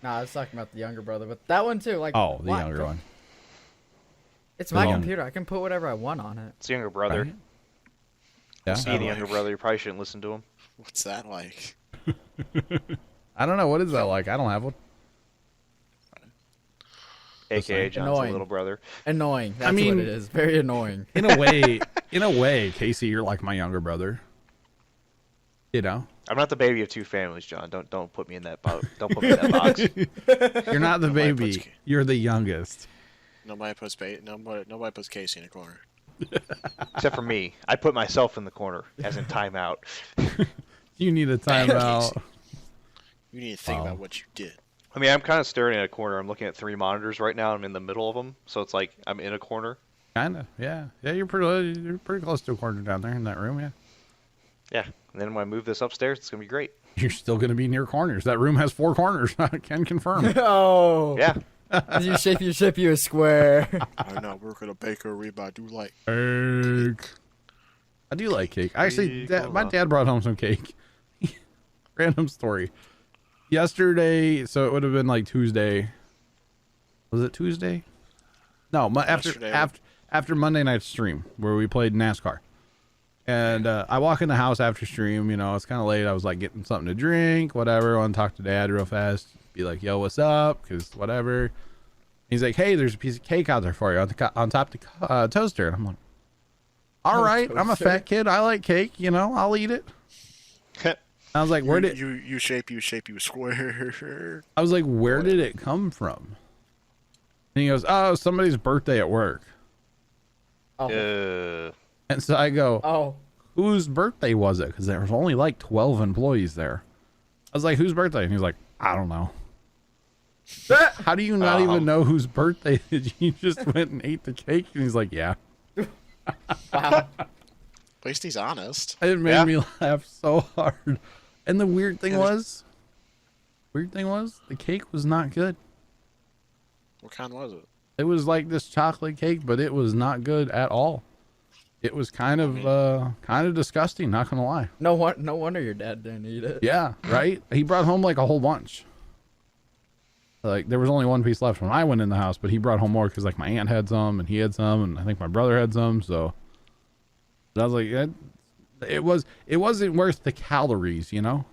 Nah, I was talking about the younger brother, but that one too. Like, Oh, the why? younger one. It's my Alone. computer. I can put whatever I want on it. It's a younger brother. Right? Yeah. Being a younger brother, you probably shouldn't listen to him. What's that like? I don't know. What is that like? I don't have one. AKA John's Annoying. little brother. Annoying. That's mean- what it is. Very annoying. In a way, Casey, you're like my younger brother. You know, I'm not the baby of 2 families, John. Don't put me in that box. Don't put me in that box. you're not the Nobody baby. puts- You're the youngest. Nobody puts Casey in a corner. Except for me. I put myself in the corner, as in timeout. You need a timeout. You need to think Wow. about what you did. I mean, I'm kind of staring at a corner. I'm looking at 3 monitors right now. I'm in the middle of them, so it's like I'm in a corner. Kinda. Yeah. Yeah. You're pretty close to a corner down there in that room. Yeah. Yeah. And then when I move this upstairs, it's gonna be great. You're still gonna be near corners. That room has 4 corners. I can confirm. Oh. Yeah. You shape you a square. I know, work at a bakery, but I do like. Cake. I do like cake. Actually, Cake, my hold dad brought home some cake. Random story. Yesterday, so it would have been like Tuesday. Was it Tuesday? No, Yesterday. after Monday night's stream where we played NASCAR. And I walk in the house after stream. You know, it's kind of late. I was like getting something to drink, whatever. I want to talk to Dad real fast. Be like, yo, what's up? Because whatever. He's like, hey, there's a piece of cake out there for you on top of the toaster. And I'm like, all right, I'm a Toaster? fat kid. I like cake. You know, I'll eat it. I was like, where did you shape you a square? I was like, where did it come from? And he goes, oh, somebody's birthday at work. Oh. And so I go, Oh. whose birthday was it? Because there was only like 12 employees there. I was like, whose birthday? And he's like, I don't know. How do you not even know whose birthday it is? You just went and ate the cake? And he's like, yeah. Wow. At least he's honest. It made Yeah. me laugh so hard. And the weird thing was, the cake was not good. What kind was it? It was like this chocolate cake, but it was not good at all. It was kind of disgusting, not gonna lie. No wonder your dad didn't eat it. Yeah, right? He brought home like a whole bunch. Like there was only one piece left when I went in the house, but he brought home more because like my aunt had some and he had some and I think my brother had some. So I was like, it wasn't worth the calories, you know?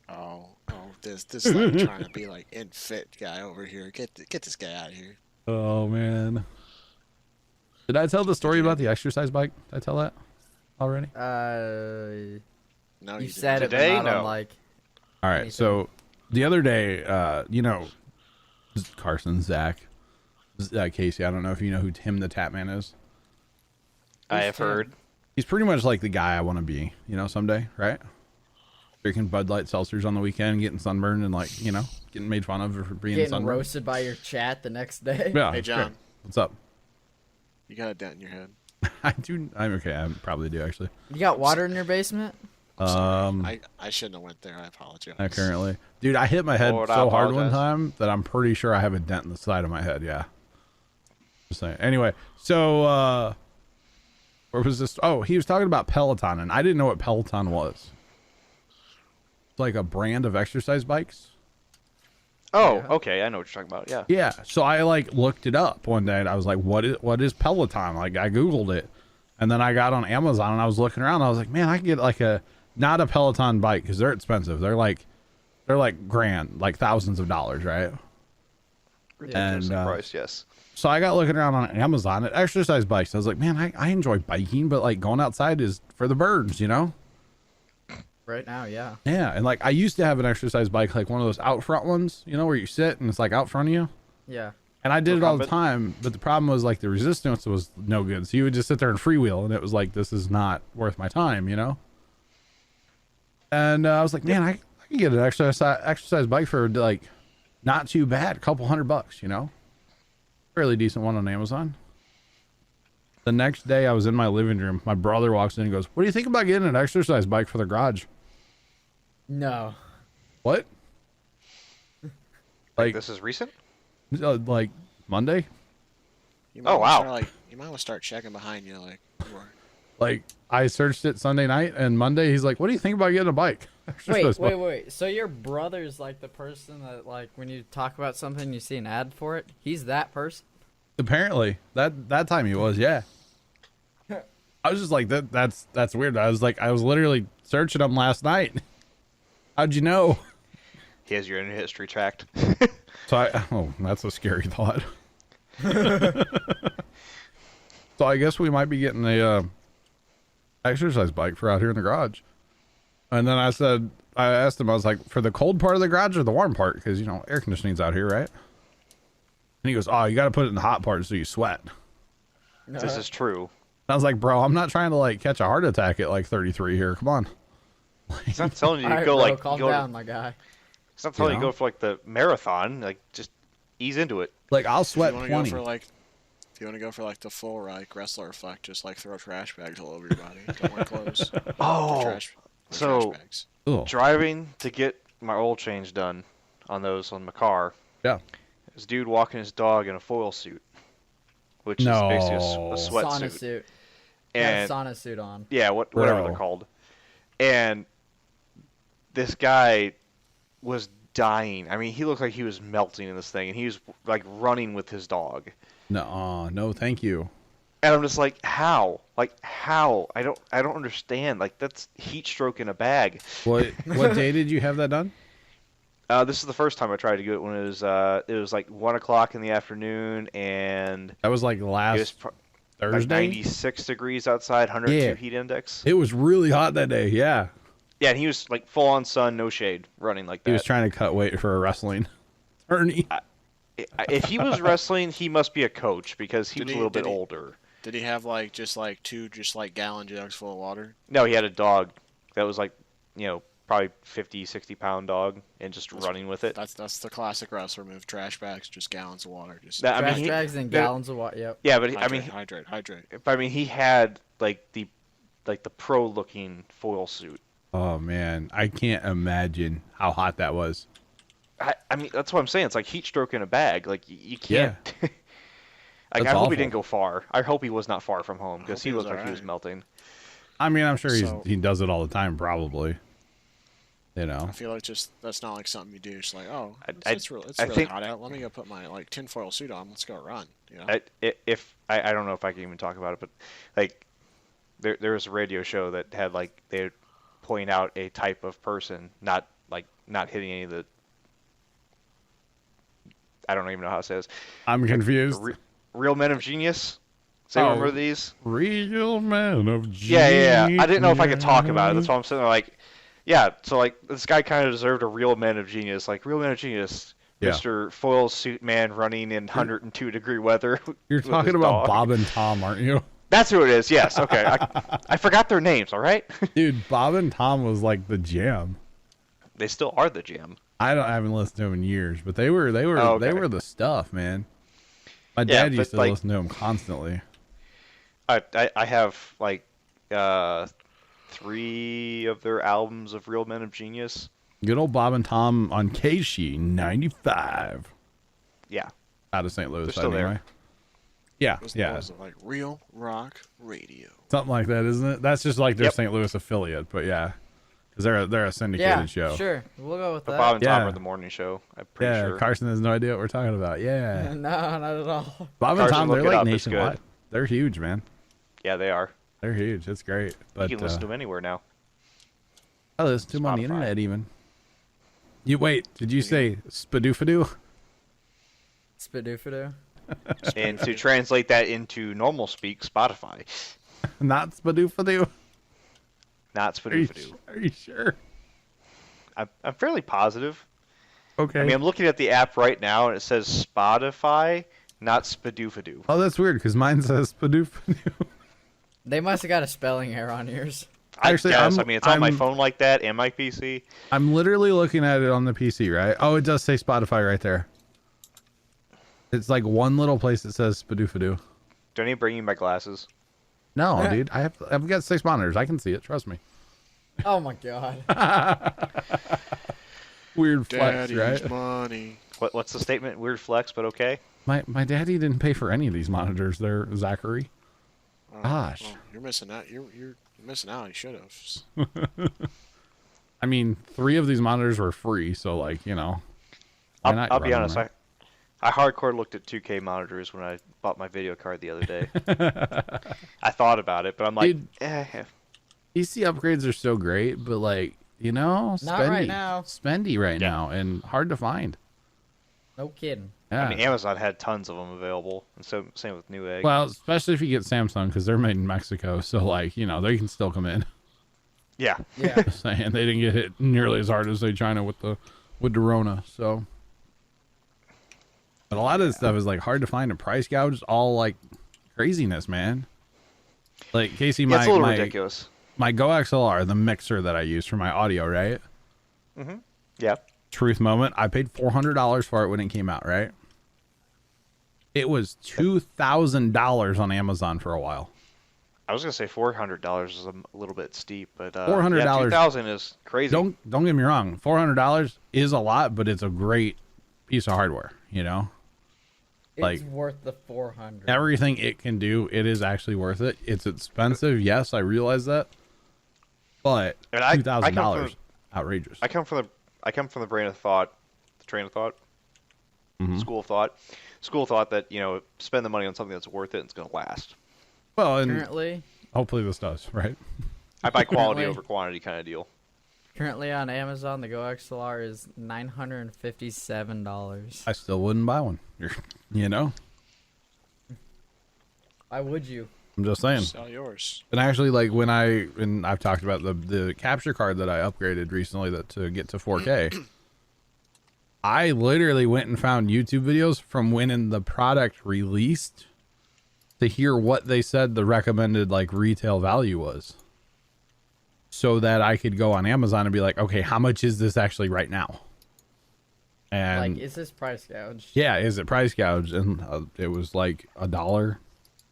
Oh, this like trying to be like in fit guy over here. Get this guy out of here. Oh man. Did I tell the story about the exercise bike? Did I tell that already? No, You you said it, Today? but not on No. like. All right, Anything. so the other day, you know, Carson, Zach, Casey, I don't know if you know who Tim the Tapman is. I have heard. He's pretty much like the guy I want to be, you know, someday, right? Drinking Bud Light seltzers on the weekend, getting sunburned, and like, you know, getting made fun of for being Getting sunburned. roasted by your chat the next day. Yeah. Hey, it's John. great. What's up? You got a dent in your head. I do. I'm okay. I probably do actually. You got water in your basement? I shouldn't have went there. I apologize. Not currently. Dude, I hit my head Lord, I so hard one apologize. time that I'm pretty sure I have a dent in the side of my head. Yeah. Just saying. Anyway, so where was this? Oh, he was talking about Peloton, and I didn't know what Peloton was. It's like a brand of exercise bikes. Oh, Yeah. okay. I know what you're talking about. Yeah. Yeah. So I like looked it up one day, and I was like, what is Peloton? Like I Googled it, and then I got on Amazon, and I was looking around. And I was like, man, I can get like not a Peloton bike because they're expensive. They're like grand, like thousands of dollars, right? Ridiculously And, priced, yes. So I got looking around on Amazon at exercise bikes. I was like, man, I enjoy biking, but like going outside is for the birds, you know? Right now, yeah. Yeah. And like I used to have an exercise bike, like one of those out front ones, you know, where you sit and it's like out front of you. Yeah. And I did it all the Recumbent. time, but the problem was like the resistance was no good. So you would just sit there and freewheel, and it was like, this is not worth my time, you know? And I was like, man, I can get an exercise bike for like not too bad, a couple $100, you know? Fairly decent one on Amazon. The next day I was in my living room. My brother walks in and goes, what do you think about getting an exercise bike for the garage? No. What? Like, This is recent? like Monday? You Oh, might wow. Start, you might want to start checking behind you, like. Like I searched it Sunday night, and Monday he's like, what do you think about getting a bike? Exercise bike. Wait. So your brother's like the person that, like, when you talk about something, you see an ad for it? He's that person? Apparently that time he was, yeah. I was just like, that's weird. I was literally searching them last night. How'd you know? He has your internet history tracked. So that's a scary thought. So I guess we might be getting a exercise bike for out here in the garage. And then I asked him, I was like, for the cold part of the garage or the warm part? Because, you know, air conditioning's out here, right? And he goes, oh, you got to put it in the hot part so you sweat. This is true. I was like, bro, I'm not trying to like catch a heart attack at like 33 here. Come on. He's not telling you to All right, go bro, like calm go. down, my guy. He's not telling you You to know? go for like the marathon. Like just ease into it. Like I'll If sweat you want 20. to go for like, if you want to go for like the full like wrestler effect, just like throw trash bags all over your body. Don't wear clothes. Oh, Trash so bags. Ugh. driving to get my oil change done on my car. Yeah. This dude walking his dog in a foil suit, which is basically a No. sweatsuit. Sauna suit. And Sauna suit on. yeah, whatever Bro. they're called. And this guy was dying. I mean, he looked like he was melting in this thing, and he was like running with his dog. No, thank you. And I'm just like, how? Like, how? I don't understand. Like, that's heat stroke in a bag. What day did you have that done? This is the first time I tried to do it when it was like 1 o'clock in the afternoon, and That was like it was last like Thursday. 96 degrees outside, 102 Yeah. heat index. It was really hot that day. Yeah. Yeah, and he was like full on sun, no shade, running like that. He was trying to cut weight for a wrestling tourney. If he was wrestling, he must be a coach because he Did was a he- little bit did he- older. Did he have like just like two gallon jugs full of water? No, he had a dog that was like, probably 50, 60-pound dog, and just running with it. That's the classic wrestler move. Trash bags, just gallons of water. Just That- I Trash mean, bags and gallons of water. Yep. Yeah, but hydrate. he had like the pro looking foil suit. Oh man, I can't imagine how hot that was. I mean, that's what I'm saying. It's like heat stroke in a bag. Like you can't. Like That's I hope awful. he didn't go far. I hope he was not far from home because hope he he was looked like he was alright. melting. I mean, I'm sure So- he does it all the time, probably. You know. I feel like that's not like something you do. It's like, oh, I it's really I think- hot out. Let me go put my like tinfoil suit on. Let's go run. You know. I don't know if I can even talk about it, but like there was a radio show that had like they'd point out a type of person not hitting any of the. I don't even know how it says. I'm confused. Real men of genius. Say Oh. remember these? Real man of genius. Yeah. I didn't know if I could talk about it. That's why I'm sitting there like, yeah. So like this guy kind of deserved a real man of genius. Like real man of genius, Yeah. Mr. Foil Suit Man running in 102-degree weather. You're with talking his about dog. Bob and Tom, aren't you? That's who it is. Yes. Okay. I forgot their names. All right. Dude, Bob and Tom was like the jam. They still are the jam. I haven't listened to them in years, but they were Oh, okay. they were the stuff, man. My Yeah, dad used but, to like- listen to them constantly. I have like 3 of their albums of Real Men of Genius. Good old Bob and Tom on KC 95 Yeah, out of St. Louis. They're still there. Anyway. Yeah, Those yeah, boys are like real rock radio. something like that, isn't it? That's just like their Yep. St. Louis affiliate, but yeah, because they're a syndicated Yeah, show. sure. We'll go with but that. Bob and Tom Yeah. are the morning show. I'm pretty Yeah, sure. Carson has no idea what we're talking about. Yeah, No, not at all. Bob and Carson, Tom, look they're it like up, it's good. nationwide. They're huge, man. Yeah, they are. They're huge. It's great. But You can listen to them anywhere now. I listen to them on the Spotify. internet even. You wait, did you say spadoofadoo? Spadoofadoo. And to translate that into normal speak, Spotify, Not spadoofadoo? not Are you, Spadoofadoo. are you sure? I'm fairly positive. Okay. I mean, I'm looking at the app right now, and it says Spotify, not Spadoofadoo. Oh, that's weird because mine says spadoofadoo. They must have got a spelling error on yours. Actually, I guess. I'm- I mean, it's on my I'm- phone like that and my PC. I'm literally looking at it on the PC, right? Oh, it does say Spotify right there. It's like one little place that says spadoofadoo. Do I need to bring you my glasses? No, dude, I've got 6 monitors. I can see it. Trust me. Oh my god. Weird flex, Daddy's right? money. What's the statement? Weird flex, but okay. My daddy didn't pay for any of these monitors. There, Zachary. Oh, Gosh. well, you're missing out. You're missing out. You should have. I mean, 3 of these monitors were free, so like why not I'll be run honest. them, right? I hardcore looked at 2K monitors when I bought my video card the other day. I thought about it, but I'm like, Dude. eh. PC upgrades are so great, but like spendy, Not right now. spendy right Yeah. now, and hard to find. No kidding. Yeah. I mean, Amazon had tons of them available, and so same with Newegg. Well, especially if you get Samsung because they're made in Mexico, so like they can still come in. yeah, Yeah. Just saying they didn't get hit nearly as hard as they China with the Rona. So, but a lot of this stuff is like hard to find and price gouged, all like craziness, man. Like Casey, yeah, it's a little my ridiculous. my Go XLR, the mixer that I use for my audio, right? Yeah, Truth moment, I paid $400 for it when it came out, right? It was $2,000 on Amazon for a while. I was gonna say $400 is a little bit steep, but $400 yeah, 2,000 is crazy. Don't get me wrong, $400 is a lot, but it's a great piece of hardware, It's Like- worth the 400. Everything it can do, it is actually worth it. It's expensive, yes, I realize that. But And I come $2,000 from- outrageous. I come from the train of thought, Mhm. school of thought that spend the money on something that's worth it and it's gonna last. Well, and Currently hopefully this does, right? I buy quality Currently- over quantity kind of deal. on Amazon, the Go XLR is $957. I still wouldn't buy one. Why would you? I'm just saying. Sell yours. And actually, like and I've talked about the capture card that I upgraded recently to get to 4K. I literally went and found YouTube videos from when the product released to hear what they said the recommended like retail value was, so that I could go on Amazon and be like, okay, how much is this actually right now? And Like, is this price gouged? yeah, is it price gouged? And it was like $1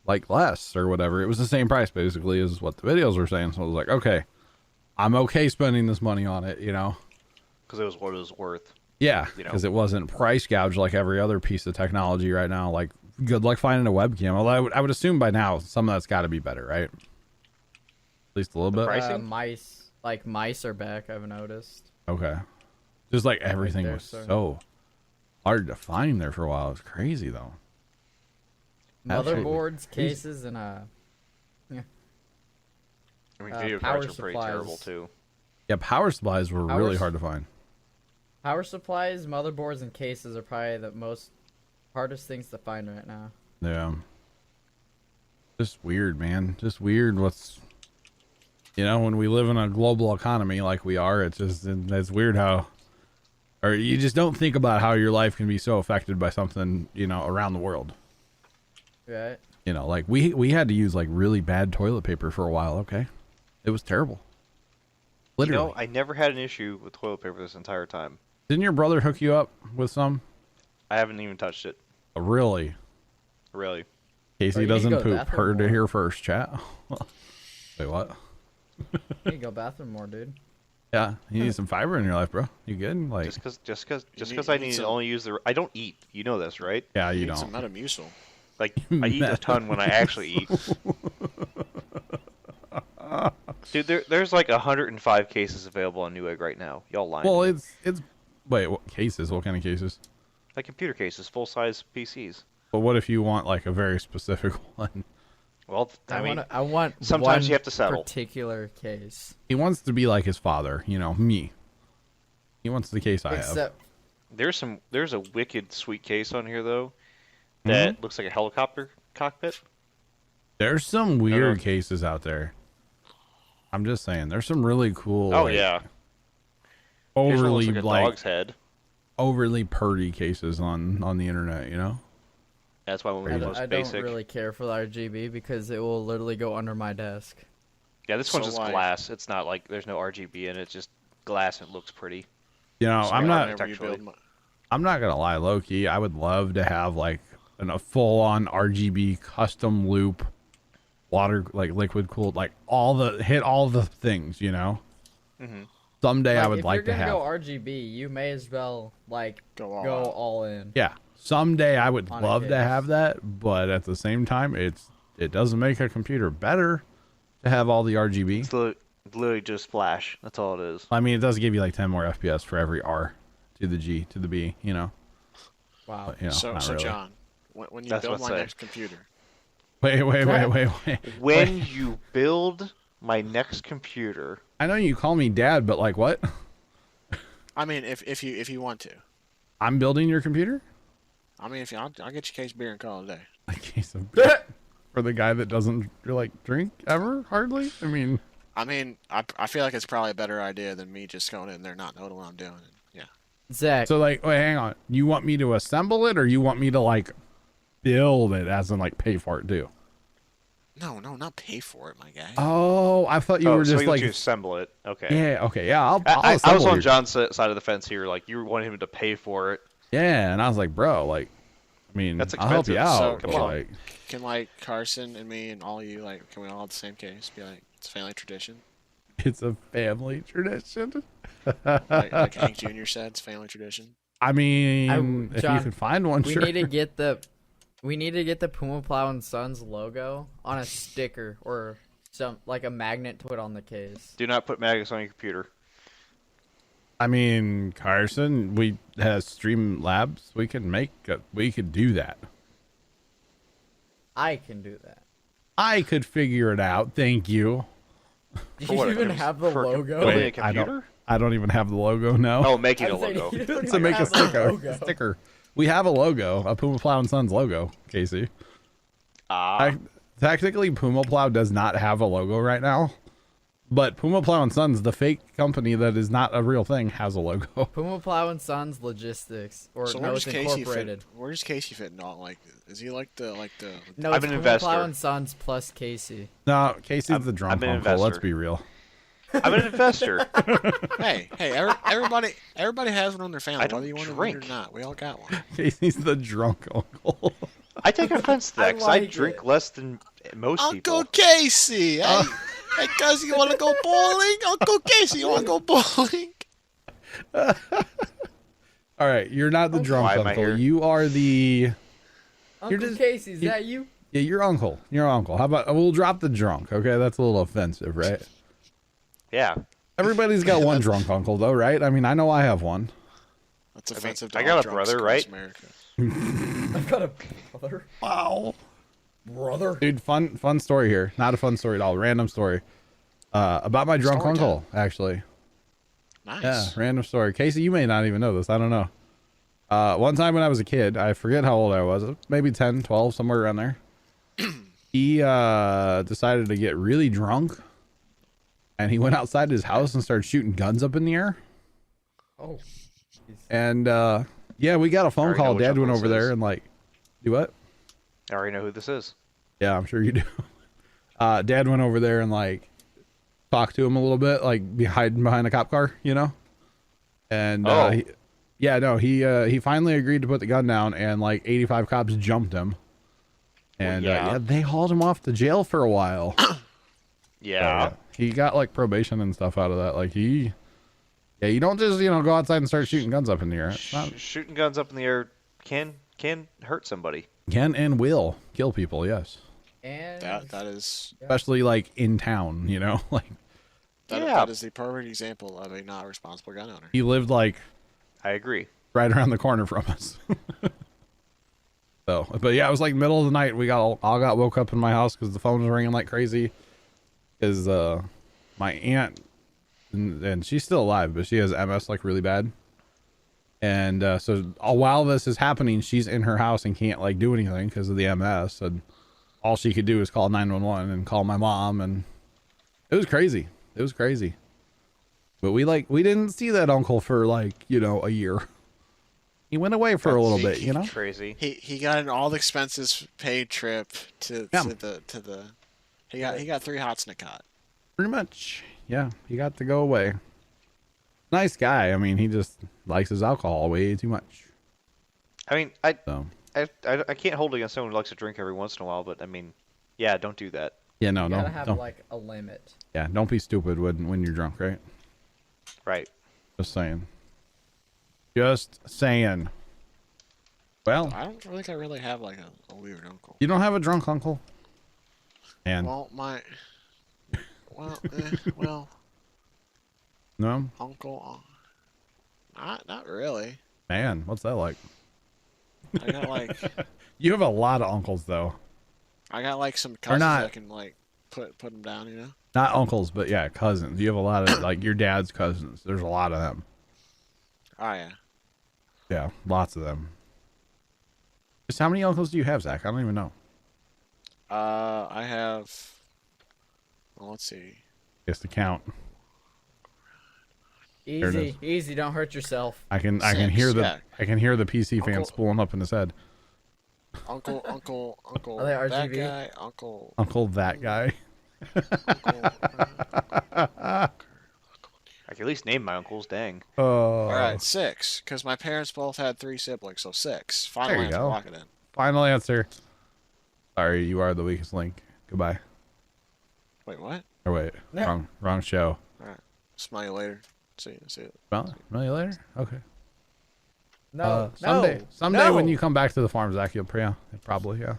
like less or whatever. It was the same price basically as what the videos were saying. So I was like, okay, I'm okay spending this money on it, Because it was what it was worth. Yeah, You know. because it wasn't price gouged like every other piece of technology right now. Like, good luck finding a webcam. Although I would assume by now some of that's got to be better, right? At least a little bit. price? Pricing? Mice are back, I've noticed. Okay. Just like everything there, was sir. so hard to find there for a while. It was crazy though. Absolutely. Motherboards, cases, and I mean, Uh, video power cards are pretty supplies. terrible too. Yeah, power supplies were really Power- hard to find. power supplies, motherboards, and cases are probably the most hardest things to find right now. Yeah. Just weird, man. Just weird what's when we live in a global economy like we are, it's weird how or you just don't think about how your life can be so affected by something, around the world. Right? Like we had to use like really bad toilet paper for a while, okay? It was terrible. Literally. I never had an issue with toilet paper this entire time. Didn't your brother hook you up with some? I haven't even touched it. Really? Really. Casey you need to doesn't go to the poop. bathroom Heard to more. hear first, chat. Wait, what? You need to go bathroom more, dude. Yeah, you need some fiber in your life, bro. You good? Like, Just You because I need need to some- only use the. I don't eat. You know this, right? yeah, you need some don't. Metamucil. Like I eat a ton when I actually eat. Dude, there's like 105 cases available on Newegg right now. Y'all lying? Well, to me. it's. Wait, what cases? What kind of cases? Like computer cases, full size PCs. But what if you want like a very specific one? Well, I mean, I want sometimes one you have to settle. particular case. He wants to be like his father, you know, me. He wants the case I have. Except there's a wicked sweet case on here though that looks like a helicopter cockpit. There's some weird cases out there. I'm just saying, there's some really cool. Oh like, yeah, Here's one overly looks like a like dog's head. overly purdy cases on the internet. You know. That's why one I was the don't, most I don't basic. really care for the RGB because it will literally go under my desk. Yeah, this one's So, just like- glass. It's not like there's no RGB in it. It's just glass and it looks pretty. You know, So I'm not. whenever you build architecturally. I'm not gonna lie, low key. I would love to have like a full on RGB custom loop, water like liquid cooled, like all the things. You know. Mhm. Someday I would if like you're to gonna have. go RGB, you may as well like Go all go out. all in. Yeah. Someday I would On a love to case. have that, but at the same time, it doesn't make a computer better to have all the RGB. It's literally just flash. That's all it is. I mean, it does give you like 10 more FPS for every R to the G to the B, you know. Wow. But, you know, So, not so really. John, when you That's build what my I say. next computer, Wait. When you build my next computer, I know you call me dad, but like what? I mean, if you want to, I'm building your computer? I mean, if you, I'll get you a case of beer and call it a day. A case of beer for the guy that doesn't like drink ever, hardly. I mean, I feel like it's probably a better idea than me just going in there not knowing what I'm doing. And, yeah. Zach, so like, wait, hang on. You want me to assemble it, or you want me to like build it, as in like pay for it too? No, not pay for it, my guy. Oh, I thought you were so just you want like, you to assemble it. Okay. yeah, okay, yeah. I'll I was assemble on your- John's side of the fence here. Like you want him to pay for it. Yeah, and I was like, bro, like, I mean, That's I'll help you expensive, out. so but, come on. like, Can like Carson and me and all you like, can we all have the same case? Be like, it's a family tradition. it's a family tradition. Like Hank Jr. said, it's family tradition. I mean, if John, you can find one, we sure. need to get the Puma Plow and Sons logo on a sticker or some like a magnet to put on the case. Do not put maggots on your computer. I mean, Carson, we have Stream Labs. We could do that. I can do that. I could figure it out. Thank you. Do For you what, even for- have the for logo? building a Wait, I computer? don't even have the logo now. Oh, making a I'm saying logo. you don't to even make a have the sticker. logo. Sticker. We have a logo, a Puma Plow and Sons logo, Casey. Technically, Puma Plow does not have a logo right now, but Puma Plow and Sons, the fake company that is not a real thing, has a logo. Puma Plow and Sons Logistics, or So no, it's Incorporated. Where does Casey fit in all? Like, is he like the No, I'm it's an Puma investor. Plow and Sons plus Casey. No, Casey's the drunk I'm an uncle. Let's investor. be real. I'm an investor. hey, everybody has one on their family, I don't whether you want to drink. or not. We all got one. Casey's the drunk uncle. I take offense to that because I like drink it. less than most Uncle people. Casey, hey, cuz you want to go bowling? Uncle Casey, you want to go bowling? All right, you're not the drunk Why am I uncle. here? You are the Uncle just- Casey, is you- that you? yeah, your uncle. Your uncle. How about we'll drop the drunk? Okay, that's a little offensive, right? Yeah. Everybody's got one drunk uncle, though, right? I mean, I know I have one. That's offensive. I to got all a drunks brother, across right? America. I've got a brother. Wow. Brother. Dude, fun story here. Not a fun story at all. Random story. About my drunk Story uncle, actually. Nice. Yeah, random story. Casey, you may not even know this. I don't know. One time when I was a kid, I forget how old I was, maybe 10, 12, somewhere around there. He decided to get really drunk, and he went outside his house and started shooting guns up in the air. Oh. And yeah, we got a phone already know call. which Dad uncle went this over there is. and like, do what? I already know who this is. Yeah, I'm sure you do. Dad went over there and like talked to him a little bit, like be hiding behind a cop car, you know. And Oh. he finally agreed to put the gun down, and like 85 cops jumped him, and yeah. they hauled him off to jail for a while. Yeah. he got like probation and stuff out of that. Like yeah, you don't just go outside and start shooting guns up in the air. It's not, Shooting guns up in the air can hurt somebody. can and will kill people. Yes, And That is especially like in town. Like that is the perfect example of a not responsible gun owner. he lived like I agree. right around the corner from us. So, but yeah, it was like middle of the night. We all got woke up in my house because the phone was ringing like crazy. Because my aunt, and she's still alive, but she has MS like really bad. And so while this is happening, she's in her house and can't like do anything because of the MS. And all she could do is call 911 and call my mom, and it was crazy. It was crazy. But we didn't see that uncle for like a year. He went away for a little bit, Crazy. He got an all expenses paid trip to Yeah. the he got 3 hots and a cot. Pretty much. Yeah, he got to go away. Nice guy. I mean, he just likes his alcohol way too much. I mean, So I can't hold against someone who likes to drink every once in a while, but I mean, yeah, don't do that. yeah, no, you gotta have don't. like a limit. Yeah, don't be stupid when you're drunk, right? Right. Just saying. Just saying. Well, I don't think I really have like a weird uncle. you don't have a drunk uncle? And Well, well, no, uncle, not really. man, what's that like? I got like You have a lot of uncles though. some cousins not- that can like put them down. Not uncles, but yeah, cousins. You have a lot of like your dad's cousins. There's a lot of them. Oh yeah. Yeah, lots of them. Just how many uncles do you have, Zach? I don't even know. I have. Well, let's see. Guess the count. it Easy, is. easy. Don't hurt yourself. I can Six, hear the yeah. PC fan Uncle- spooling up in his head. Uncle, Are they that RGB? guy, uncle, Uncle that guy. I can at least name my uncles. Dang. Oh, All right, 6, because my parents both had 3 siblings, so 6. Final There you answer, go. lock it in. final answer. Sorry, you are the weakest link. Goodbye. Wait, what? Or wait, No. wrong show. All right, smell you later. See you. Well, you later. Okay. No, Someday no. when you come back to the farm, Zach, you'll probably yeah.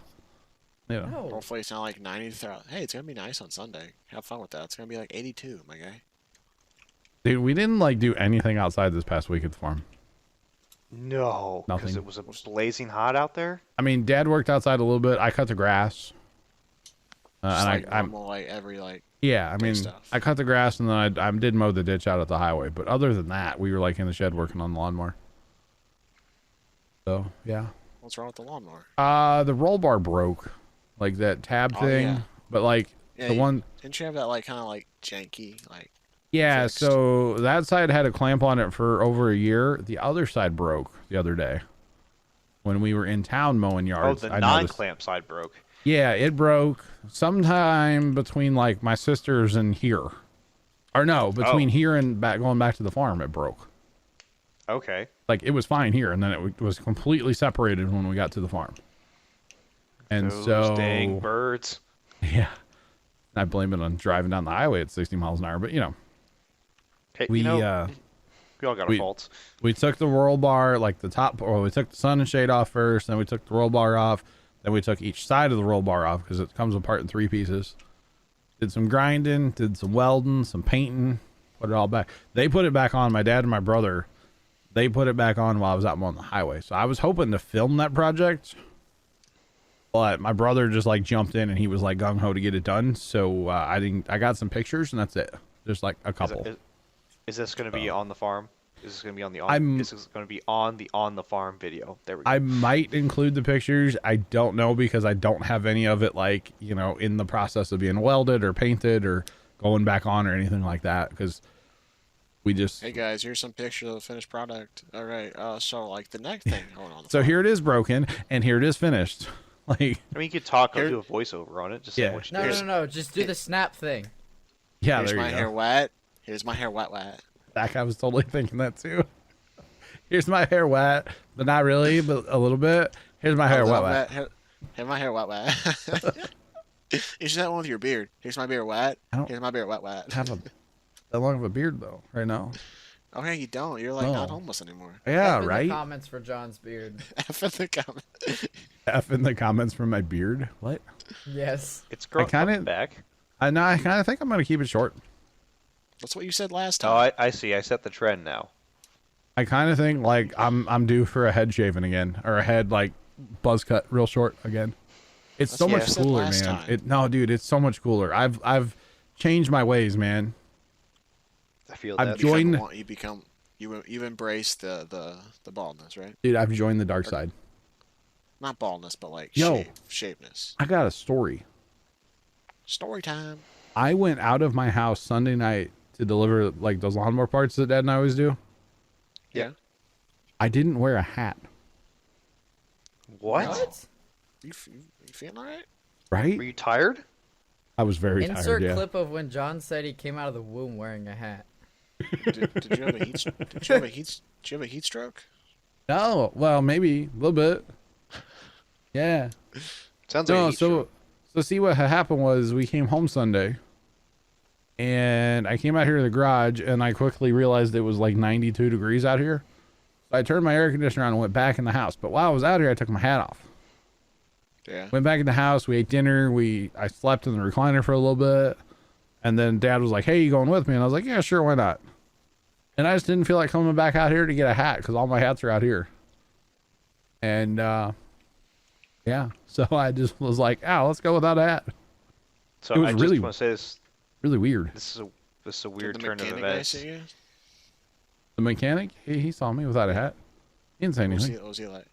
No. Hopefully it's not like 90 throughout. Hey, it's gonna be nice on Sunday. Have fun with that. It's gonna be like 82, my guy. Dude, we didn't like do anything outside this past week at the farm. No. Because Nothing. it was blazing hot out there. I mean, Dad worked outside a little bit. I cut the grass. Just And like I'm normal, like every like. yeah. I mean, stuff. I cut the grass and then I did mow the ditch out at the highway. But other than that, we were like in the shed working on the lawnmower. So yeah. What's wrong with the lawnmower? The roll bar broke, like that tab Oh, thing. yeah. But like Yeah, the one. Didn't you have that like kind of like janky like? Yeah, fixed? so that side had a clamp on it for over a year. The other side broke the other day when we were in town mowing Oh, yards. the I noticed. non-clamp side broke. Yeah, it broke sometime between like my sisters and here. Or no, between Oh. here and going back to the farm, it broke. Okay. Like it was fine here, and then it was completely separated when we got to the farm. And Those so, dang birds. yeah, I blame it on driving down the highway at 60 miles an hour. But Hey, we we all got our faults. we took the roll bar, like the top, or we took the sun and shade off first, then we took the roll bar off, then we took each side of the roll bar off because it comes apart in 3 pieces. Did some grinding, did some welding, some painting, put it all back. They put it back on. My dad and my brother, they put it back on while I was out on the highway. So I was hoping to film that project, but my brother just like jumped in and he was like gung ho to get it done. So I didn't. I got some pictures and that's it. Just like a couple. Is this going to be on the farm? Is this going to be on the This is going to be on the farm video. There we go. I might include the pictures. I don't know because I don't have any of it like, in the process of being welded or painted or going back on or anything like that because we just... Hey guys, here's some pictures of the finished product. All right, so like the next thing going on. So here it is broken and here it is finished. Like, I mean, you could talk or Here- do a voiceover on it. Just Yeah. say what you No, did. no. Just do the snap thing. yeah, Here's there you my go. hair wet. Here's my hair wet. Zach, I was totally thinking that too. Here's my hair wet, but not really, but a little bit. Here's my hair A wet, little wet. Here's my hair wet. It's that one with your beard. Here's my beard wet. I don't Here's my beard wet wet. have that long of a beard though right now. Okay, you don't. You're like not No. homeless anymore. Yeah, F in the right. comments for John's beard. F in the comment. F in the comments from my beard. What? Yes. It's growing kinda- back. I know. I kind of think I'm gonna keep it short. That's what you said last Oh, time. I see. I set the trend now. I kind of think like I'm due for a head shaving again, or a head like buzz cut real short again. It's That's so what much you said cooler, last man. time. No, dude, it's so much cooler. I've changed my ways, man. I feel I've that. joined- You embrace the baldness, right? Dude, I've joined the dark side. Not baldness, but like Yo. shapeness. I got a story. Story time. I went out of my house Sunday night to deliver like those lawnmower parts that Dad and I always do. Yeah. I didn't wear a hat, What? You feeling alright? right? Were you tired? I was very Insert tired. Yeah. clip of when John said he came out of the womb wearing a hat. Did you have a heat? Did you have a heat stroke? No, well, maybe a little bit. Yeah. Sounds like a No, heat stroke. so see what had happened was we came home Sunday, and I came out here to the garage, and I quickly realized it was like 92 degrees out here. So I turned my air conditioner on and went back in the house. But while I was out here, I took my hat off. Yeah. Went back in the house. We ate dinner. I slept in the recliner for a little bit, and then Dad was like, "Hey, you going with me?" And I was like, "Yeah, sure, why not?" And I just didn't feel like coming back out here to get a hat because all my hats are out here. And yeah, so I just was like, "Oh, let's go without a hat." So it was I just really- want to say this. Really weird. This is a Did weird the turn of mechanic guy events. see you? The mechanic, he saw me without a hat. He didn't say anything. What was he like?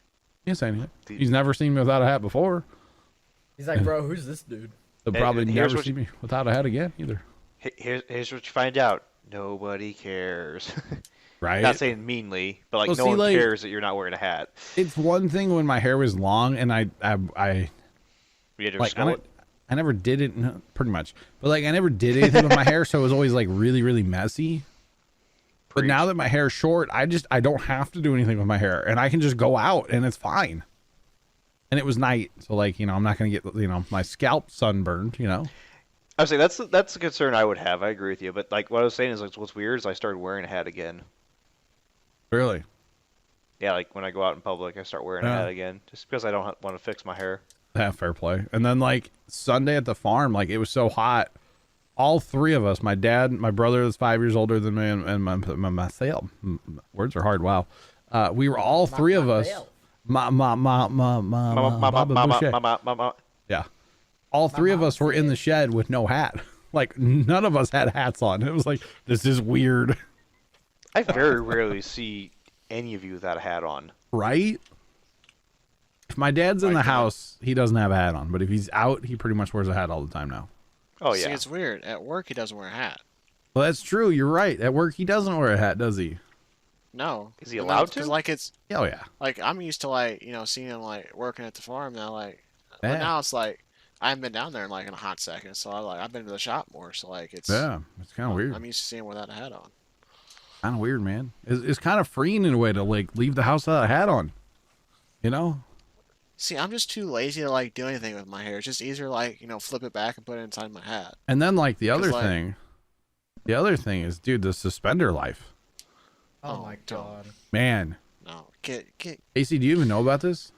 He didn't say anything. The- He's never seen me without a hat before. He's like, bro, who's this dude? He'll And probably here's never what see me without a hat again either. Here's what you find out. Nobody cares. Right? Not saying meanly, but like Well, no see, one like- cares that you're not wearing a hat. It's one thing when my hair was long and I You had to like snow it. I never did it, no, pretty much. But like I never did anything with my hair, so it was always like really, really messy. But now that my hair's short, I don't have to do anything with my hair, and I can just go out and it's fine. And it was night, so like I'm not gonna get my scalp sunburned. I would say that's the concern I would have. I agree with you, but like what I was saying is like what's weird is I started wearing a hat again. Really? Yeah, like when I go out in public, I start wearing a Yeah. hat again, just because I don't want to fix my hair. Yeah, fair play. And then like Sunday at the farm, like it was so hot. All three of us, my dad, my brother that's 5 years older than me, and myself. Words are hard. Wow. We were all three of us. Baba Boucher. Yeah. All three of us were in the shed with no hat. Like none of us had hats on. It was like, this is weird. I very rarely see any of you without a hat on. Right? If my dad's in the house, he doesn't have a hat on. But if he's out, he pretty much wears a hat all the time now. Oh See, yeah. it's weird. At work, he doesn't wear a hat. Well, that's true. You're right. At work, he doesn't wear a hat, does he? No. Is he allowed to? Because like it's Oh, yeah. like I'm used to like seeing him like working at the farm now. Like, but Yeah. now it's like I haven't been down there in like in a hot second. So I've been to the shop more. So like it's Yeah. It's kind of weird. I'm used to seeing him without a hat on. Kind of weird, man. It's kind of freeing in a way to like leave the house without a hat on. See, I'm just too lazy to like do anything with my hair. It's just easier like flip it back and put it inside my hat. And then like the other 'Cause, like- thing is, dude, the suspender life. Oh, Oh, my don't. god. Man. No, get AC, do you even know about this?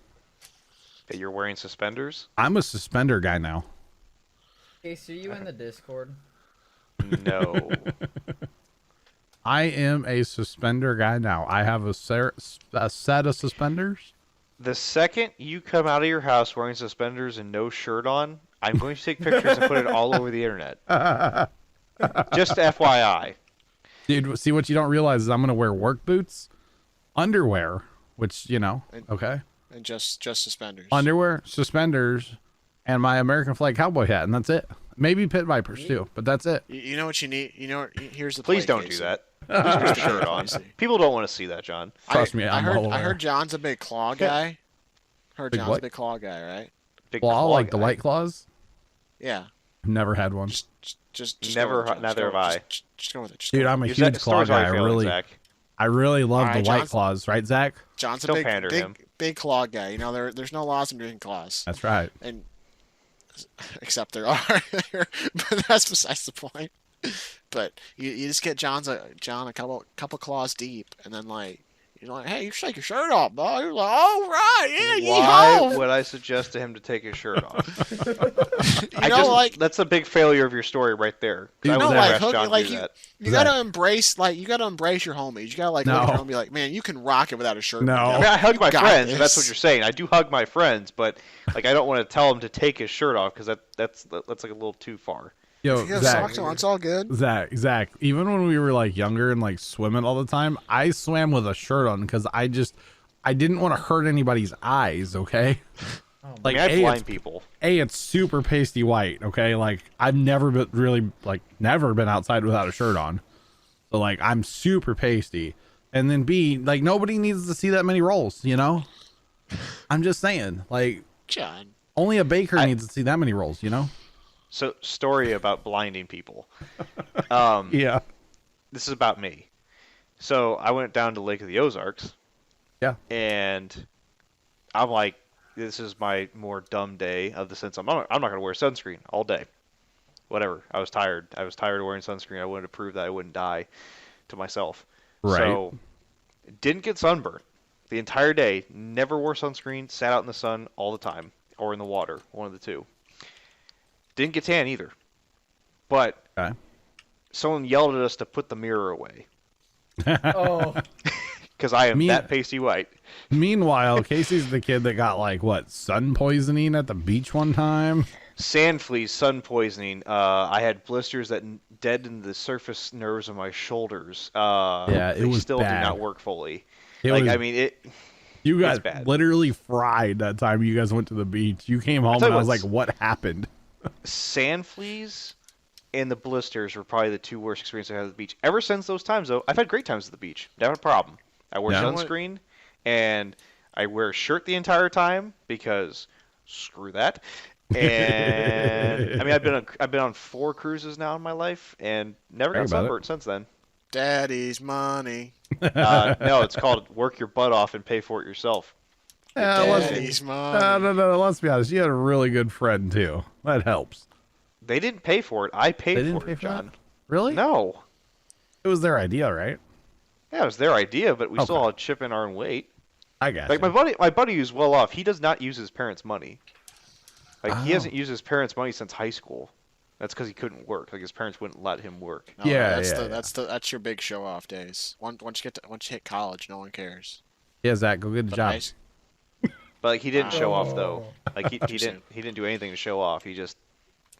That you're wearing suspenders? I'm a suspender guy now. Casey, are you in the Discord? No. I am a suspender guy now. I have a set of suspenders. The second you come out of your house wearing suspenders and no shirt on, I'm going to take pictures and put it all over the internet. Just FYI. Dude, see what you don't realize is I'm going to wear work boots, underwear, which, okay. and just suspenders. Underwear, suspenders, and my American flag cowboy hat, and that's it. Maybe pit vipers too, but that's it. You know what you need? Here's the Please play, don't do Casey. that. Just put your shirt on. Casey. People don't want to see that, John. Trust me, I'm I heard, all I aware. heard John's a big claw guy. Big John's what? a big claw guy, right? Big Claw, claw like the guy. white claws. Yeah. Never had one. Just Never- go with it, John. neither have I. Just go with it. Just Dude, go I'm a with huge Zach, claw story's already guy. failing, Zach. I really love Alright, the white John's- claws, right, Zach? it. John's a Don't big, pander big, him. big claw guy. There's no laws in drinking claws. That's right. And except there are. But that's besides the point. But you just get John a couple claws deep, and then like you're like, hey, you shake your shirt off, boy. You're like, all right, yeah, Why yeehaw. would I suggest to him to take his shirt off? You know, like that's a big failure of your story right there. You I know, would like, ask Hooky, John to like, do that. you gotta embrace your homies. You gotta like look at them and be like, man, you can rock it without a shirt. No. I mean, I hug my got friends. this. That's what you're saying. I do hug my friends, but like I don't want to tell him to take his shirt off because that's like a little too far. Yo, If you have Zach, socks on, it's all good. Zach, even when we were like younger and like swimming all the time, I swam with a shirt on because I didn't want to hurt anybody's eyes, okay? Like Like, I blind people. It's super pasty white, okay? Like I've never been outside without a shirt on. So like I'm super pasty. And then B, like nobody needs to see that many rolls, you know? I'm just saying, like John. only a baker needs to see that many rolls, you know? So story about blinding people. Yeah. This is about me. So I went down to Lake of the Ozarks. Yeah. And I'm like, this is my more dumb day of the sense I'm not going to wear sunscreen all day. Whatever. I was tired. I was tired of wearing sunscreen. I wanted to prove that I wouldn't die to myself. Right. So didn't get sunburned the entire day. Never wore sunscreen. Sat out in the sun all the time or in the water. One of the two. Didn't get tan either. But Okay. someone yelled at us to put the mirror away. Oh, Because I am Me- that pasty white. Meanwhile, Casey's the kid that got like what, sun poisoning at the beach one time. Sand fleas, sun poisoning. I had blisters that deadened the surface nerves of my shoulders. Yeah, it they was still bad. do not work fully. It Like was, I mean, you it's got bad. literally fried that time you guys went to the beach. You came home tell and you I was what's- like, what happened? Sand fleas and the blisters were probably the two worst experiences I had at the beach. Ever since those times, though, I've had great times at the beach. Never had a problem. I wear Yeah. sunscreen and I wear a shirt the entire time because screw that. And I mean, I've been on 4 cruises now in my life and never Brag got about it. sunburned since then. Daddy's money. No, it's called work your butt off and pay for it yourself. Daddy's money. No, let's be honest. You had a really good friend too. That helps. They didn't pay for it. I paid They didn't for pay it, for John. that? Really? No. It was their idea, right? Yeah, it was their idea, but we still Okay. all chip in our own weight. I got Like you. my buddy who's well off, he does not use his parents' money. Like he Oh. hasn't used his parents' money since high school. That's because he couldn't work. Like his parents wouldn't let him work. No, Yeah, that's yeah, that's your big show off days. Once you hit college, no one cares. Yeah, Zach, go get a But job. nice- But like he didn't show off though. Oh. Like he didn't do anything to show off. He just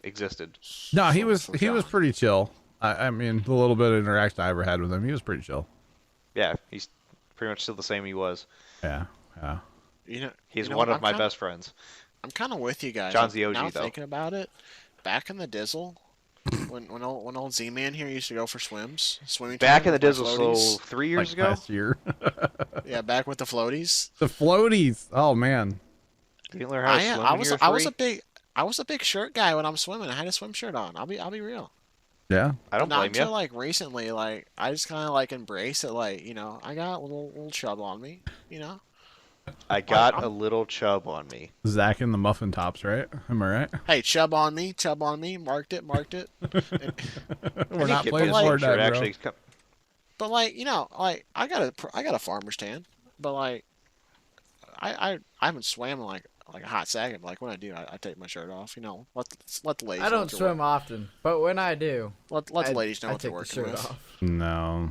existed. No, he was for he was God. pretty chill. I mean, the little bit of interaction I ever had with him, he was pretty chill. Yeah, he's pretty much still the same he was. Yeah, yeah. You know, He's you know one what, of my best friends. I'm kind of with you guys. John's the OG, now though. thinking about it, back in the Dizzle, when old Z-Man here used to go for swimming. Back in the tournaments Dizzle, with so floaties. 3 years Like ago. last year. Yeah, back with the floaties. The floaties. Oh man. You didn't learn how to swim when you were I was a big shirt guy when I'm swimming. I had a swim shirt on. I'll be real. Yeah. I don't Not blame until you. like recently, like I just kind of like embrace it. Like I got a little chub on me. I got I'm- a little chub on me. Zach in the muffin tops, right? Am I right? Hey, chub on me. Marked it. We're I not think playing Gibbo's Fortnite, shirt bro. actually come- But like like I got a farmer's tan, but like I haven't swam in like a hot second. But like when I do, I take my shirt off. Let the ladies. I know don't what they're swim often, but when I do, Let the ladies know I what they're take the working shirt with. off. No.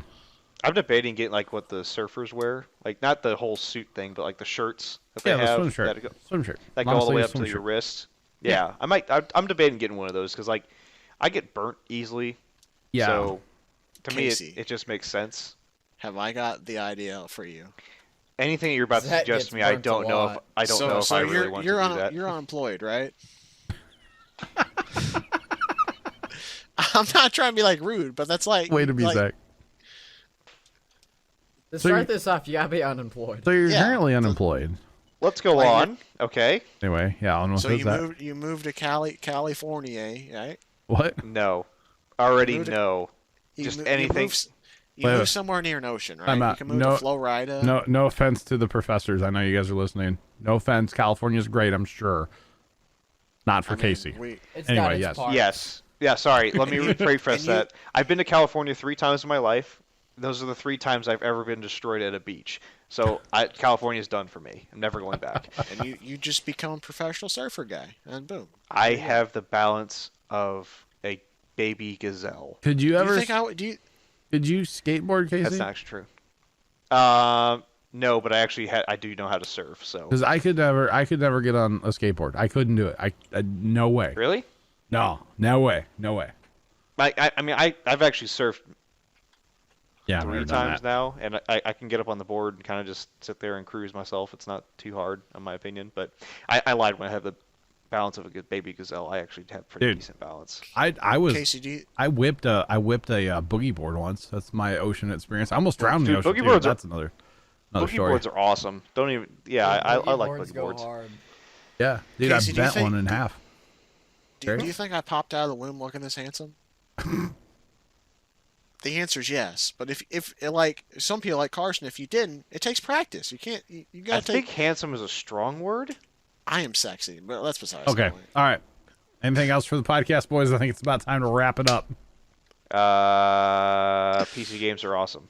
I'm debating getting like what the surfers wear, like not the whole suit thing, but like the shirts that they Yeah, the have swim shirt. that go, Swim shirt. that go all the Long way sleeve up to swim your shirt. wrist. Yeah, I'm debating getting one of those because like I get burnt easily. Yeah. So to me, Casey. it just makes sense. Have I got the idea for you? Anything you're about to That suggest gets to me, I burnt a don't know if lot. I don't know if I really want to do that. You're unemployed, right? I'm not trying to be like rude, but that's like Way to be like, Zach. To So start you- this off, you gotta be unemployed. So you're Yeah. currently unemployed. Let's go Like, on. Okay. Anyway, yeah, on with So that. you moved to California, right? What? No. Already Moved to- no. You Just mo- anything. You Wait, move wait. somewhere near an ocean, right? I'm You out. can move No- to Florida. No offense to the professors. I know you guys are listening. No offense. California's great, I'm sure. Not for I mean, Casey. It's Anyway, got its yes. parts. Yes. Yeah, sorry. Let me rephrase that. I've been to California 3 times in my life. Those are the 3 times I've ever been destroyed at a beach. So California's done for me. I'm never going back. And you just become a professional surfer guy, and boom. I have the balance of a baby gazelle. Could you Do ever? you think I would? Do you? Could you skateboard, Casey? That's not actually true. No, but I do know how to surf. So Because I could never get on a skateboard. I couldn't do it. I no way. really, No way. I've actually surfed Yeah, I've 3 never done times that. now, and I can get up on the board and kind of just sit there and cruise myself. It's not too hard, in my opinion. But I lied when I had the balance of a good baby gazelle. I actually have pretty Dude. decent balance. I was Casey, do you? I whipped a boogie board once. That's my ocean experience. I almost drowned in the Dude, ocean. boogie too. boards That's another Boogie story. boards are awesome. Don't even. Yeah, I like boards boogie go boards. hard. Yeah, dude, Casey, I do you bent think- one in half. Do you think I popped out of the womb looking this handsome? The answer is yes. But if like some people like Carson, if you didn't, it takes practice. You can't. You I gotta think take. handsome is a strong word. I am sexy, but that's besides the Okay, point. all right. Anything else for the podcast, boys? I think it's about time to wrap it up. PC games are awesome.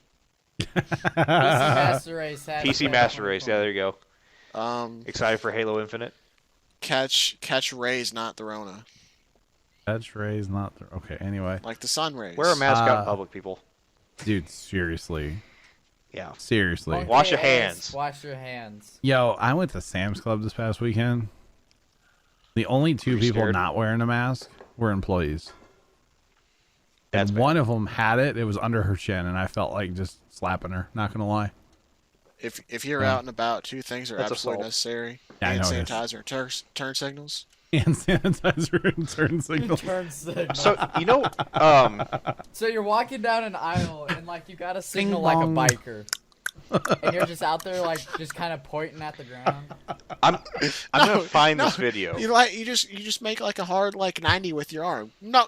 PC Master Race. PC Master Race. Yeah, there you go. Um, Excited for Halo Infinite. catch rays, not the Rona, Catch rays, not the, okay. Anyway, like the sun rays. Wear a mask out in public, people. dude, seriously, Yeah. seriously. Wash your hands. Wash your hands. Yo, I went to Sam's Club this past weekend. The only 2 Were you people scared? not wearing a mask were employees. That's And bad. one of them had it. It was under her chin, and I felt like just slapping her. Not gonna lie. If you're out and about, 2 things are That's absolutely assault. necessary: Yeah, I hand know it is. sanitizer and turn signals. Hand sanitizer and turn signal. Turn signal. So So you're walking down an aisle and like you got to signal Ding like a dong. biker, and you're just out there like just kind of pointing at the ground. I'm gonna find this video. You just make like a hard like 90 with your arm. No,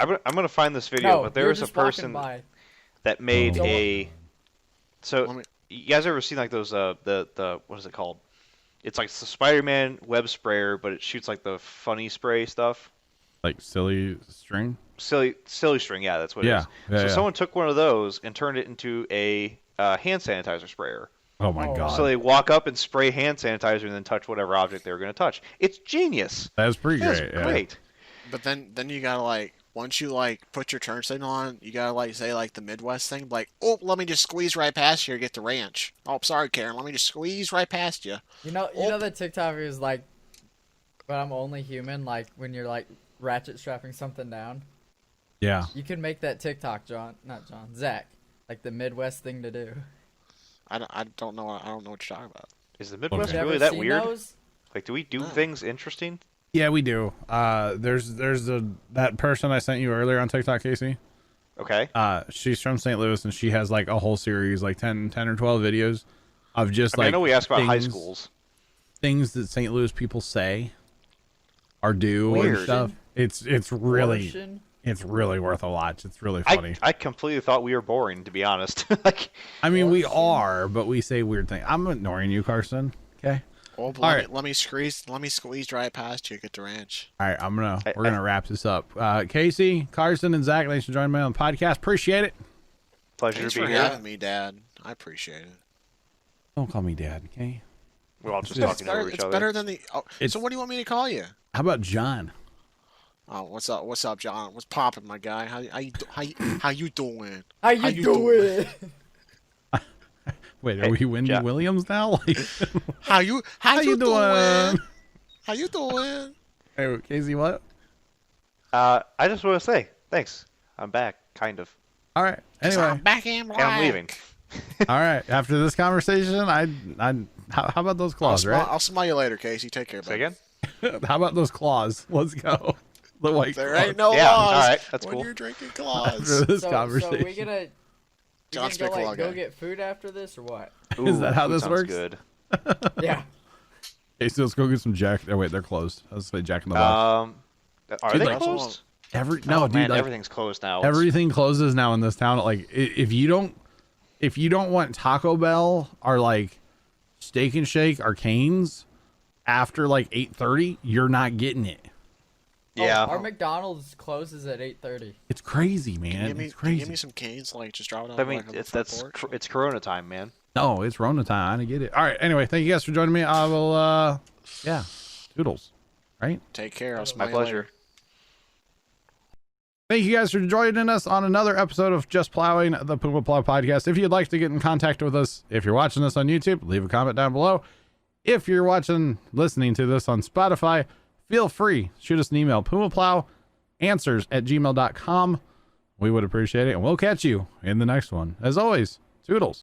I'm gonna find this video. No, but there you're was a just walking person by. that made Oh. a. So Let me- you guys ever seen like those the what is it called? It's like the Spider-Man web sprayer, but it shoots like the funny spray stuff. Like silly string. Silly string, yeah, that's what Yeah, it is. yeah, So yeah. someone took one of those and turned it into a hand sanitizer sprayer. Oh my Oh. god. So they walk up and spray hand sanitizer and then touch whatever object they were going to touch. It's genius. That was pretty That's great. Yeah. great. but then you gotta like once you like put your turn signal on, you gotta like say like the Midwest thing, like oh let me just squeeze right past you or get the ranch. Oh sorry Karen, let me just squeeze right past you. You know the TikTok is like, but I'm only human. Like when you're like ratchet strapping something down, Yeah. you can make that TikTok, Zach, like the Midwest thing to do. I don't know what you're talking about. Is the Midwest Okay. You really ever that seen weird? those? Like, do we do No. things interesting? Yeah, we do. There's that person I sent you earlier on TikTok, Casey. Okay. She's from St. Louis, and she has like a whole series, like 10 or 12 videos of just I like know we asked about high things- schools. things that St. Louis people say or do and Weird. stuff. It's really Abortion? it's really worth a watch. It's really funny. I completely thought we were boring, to be honest. Like, I mean, we are, but we say weird things. I'm ignoring you, Carson. Okay. Oh, All right. let me squeeze right past you, get the ranch. All right, we're gonna wrap this up. Casey, Carson, and Zach, thanks for joining me on the podcast. Appreciate it. pleasure Thanks to be for here. having me, Dad. I appreciate it. Don't call me Dad, okay? We're all just It's talking over each It's other. better than the. Oh, It's- so what do you want me to call you? How about John? Oh, what's up? What's up, John? What's poppin', my guy? How you doing? How you doing? Wait, are Hey, we Wendy Jack. Williams now? Like, How you doing? How you doing? Hey, Casey, what? I just want to say thanks. I'm back, kind of, All right. I'm Anyway, back in black. and I'm leaving. all right. After this conversation, how about those claws, right? I'll smell you later, Casey. Take care, Say buddy. again? How about those claws? Let's go. The white There claws. ain't no Yeah, laws all right, that's when cool. you're drinking After claws. this So conversation. we gonna John go, Spickle, like, go guy. get food after this or what? Is that how food this sounds works? Good. Yeah. Hey, so let's go get some Jack. Oh wait, they're closed. I was say Jack in the Box. Are Dude, they like- closed? No, Oh, dude, man, like, everything's closed now. It's- everything closes now in this town. Like, if you don't want Taco Bell or like Steak and Shake or Cane's, after like 8:30, you're not getting it. Yeah. Our McDonald's closes at 8:30. It's crazy, man. Can you It's give crazy. me some canes? Like just drop it on. I mean, like, on the it's front porch? it's Corona time, man. No, it's Rona time. I get it. All right. Anyway, thank you guys for joining me. I will, yeah, toodles. Right? Take care. I'll My smell you pleasure. later. Thank you guys for joining us on another episode of Just Plowing, the Puma Plow podcast. If you'd like to get in contact with us, if you're watching this on YouTube, leave a comment down below. If you're listening to this on Spotify, feel free. Shoot us an email, pumaplowAnswers@gmail.com. We would appreciate it, and we'll catch you in the next one. As always, toodles.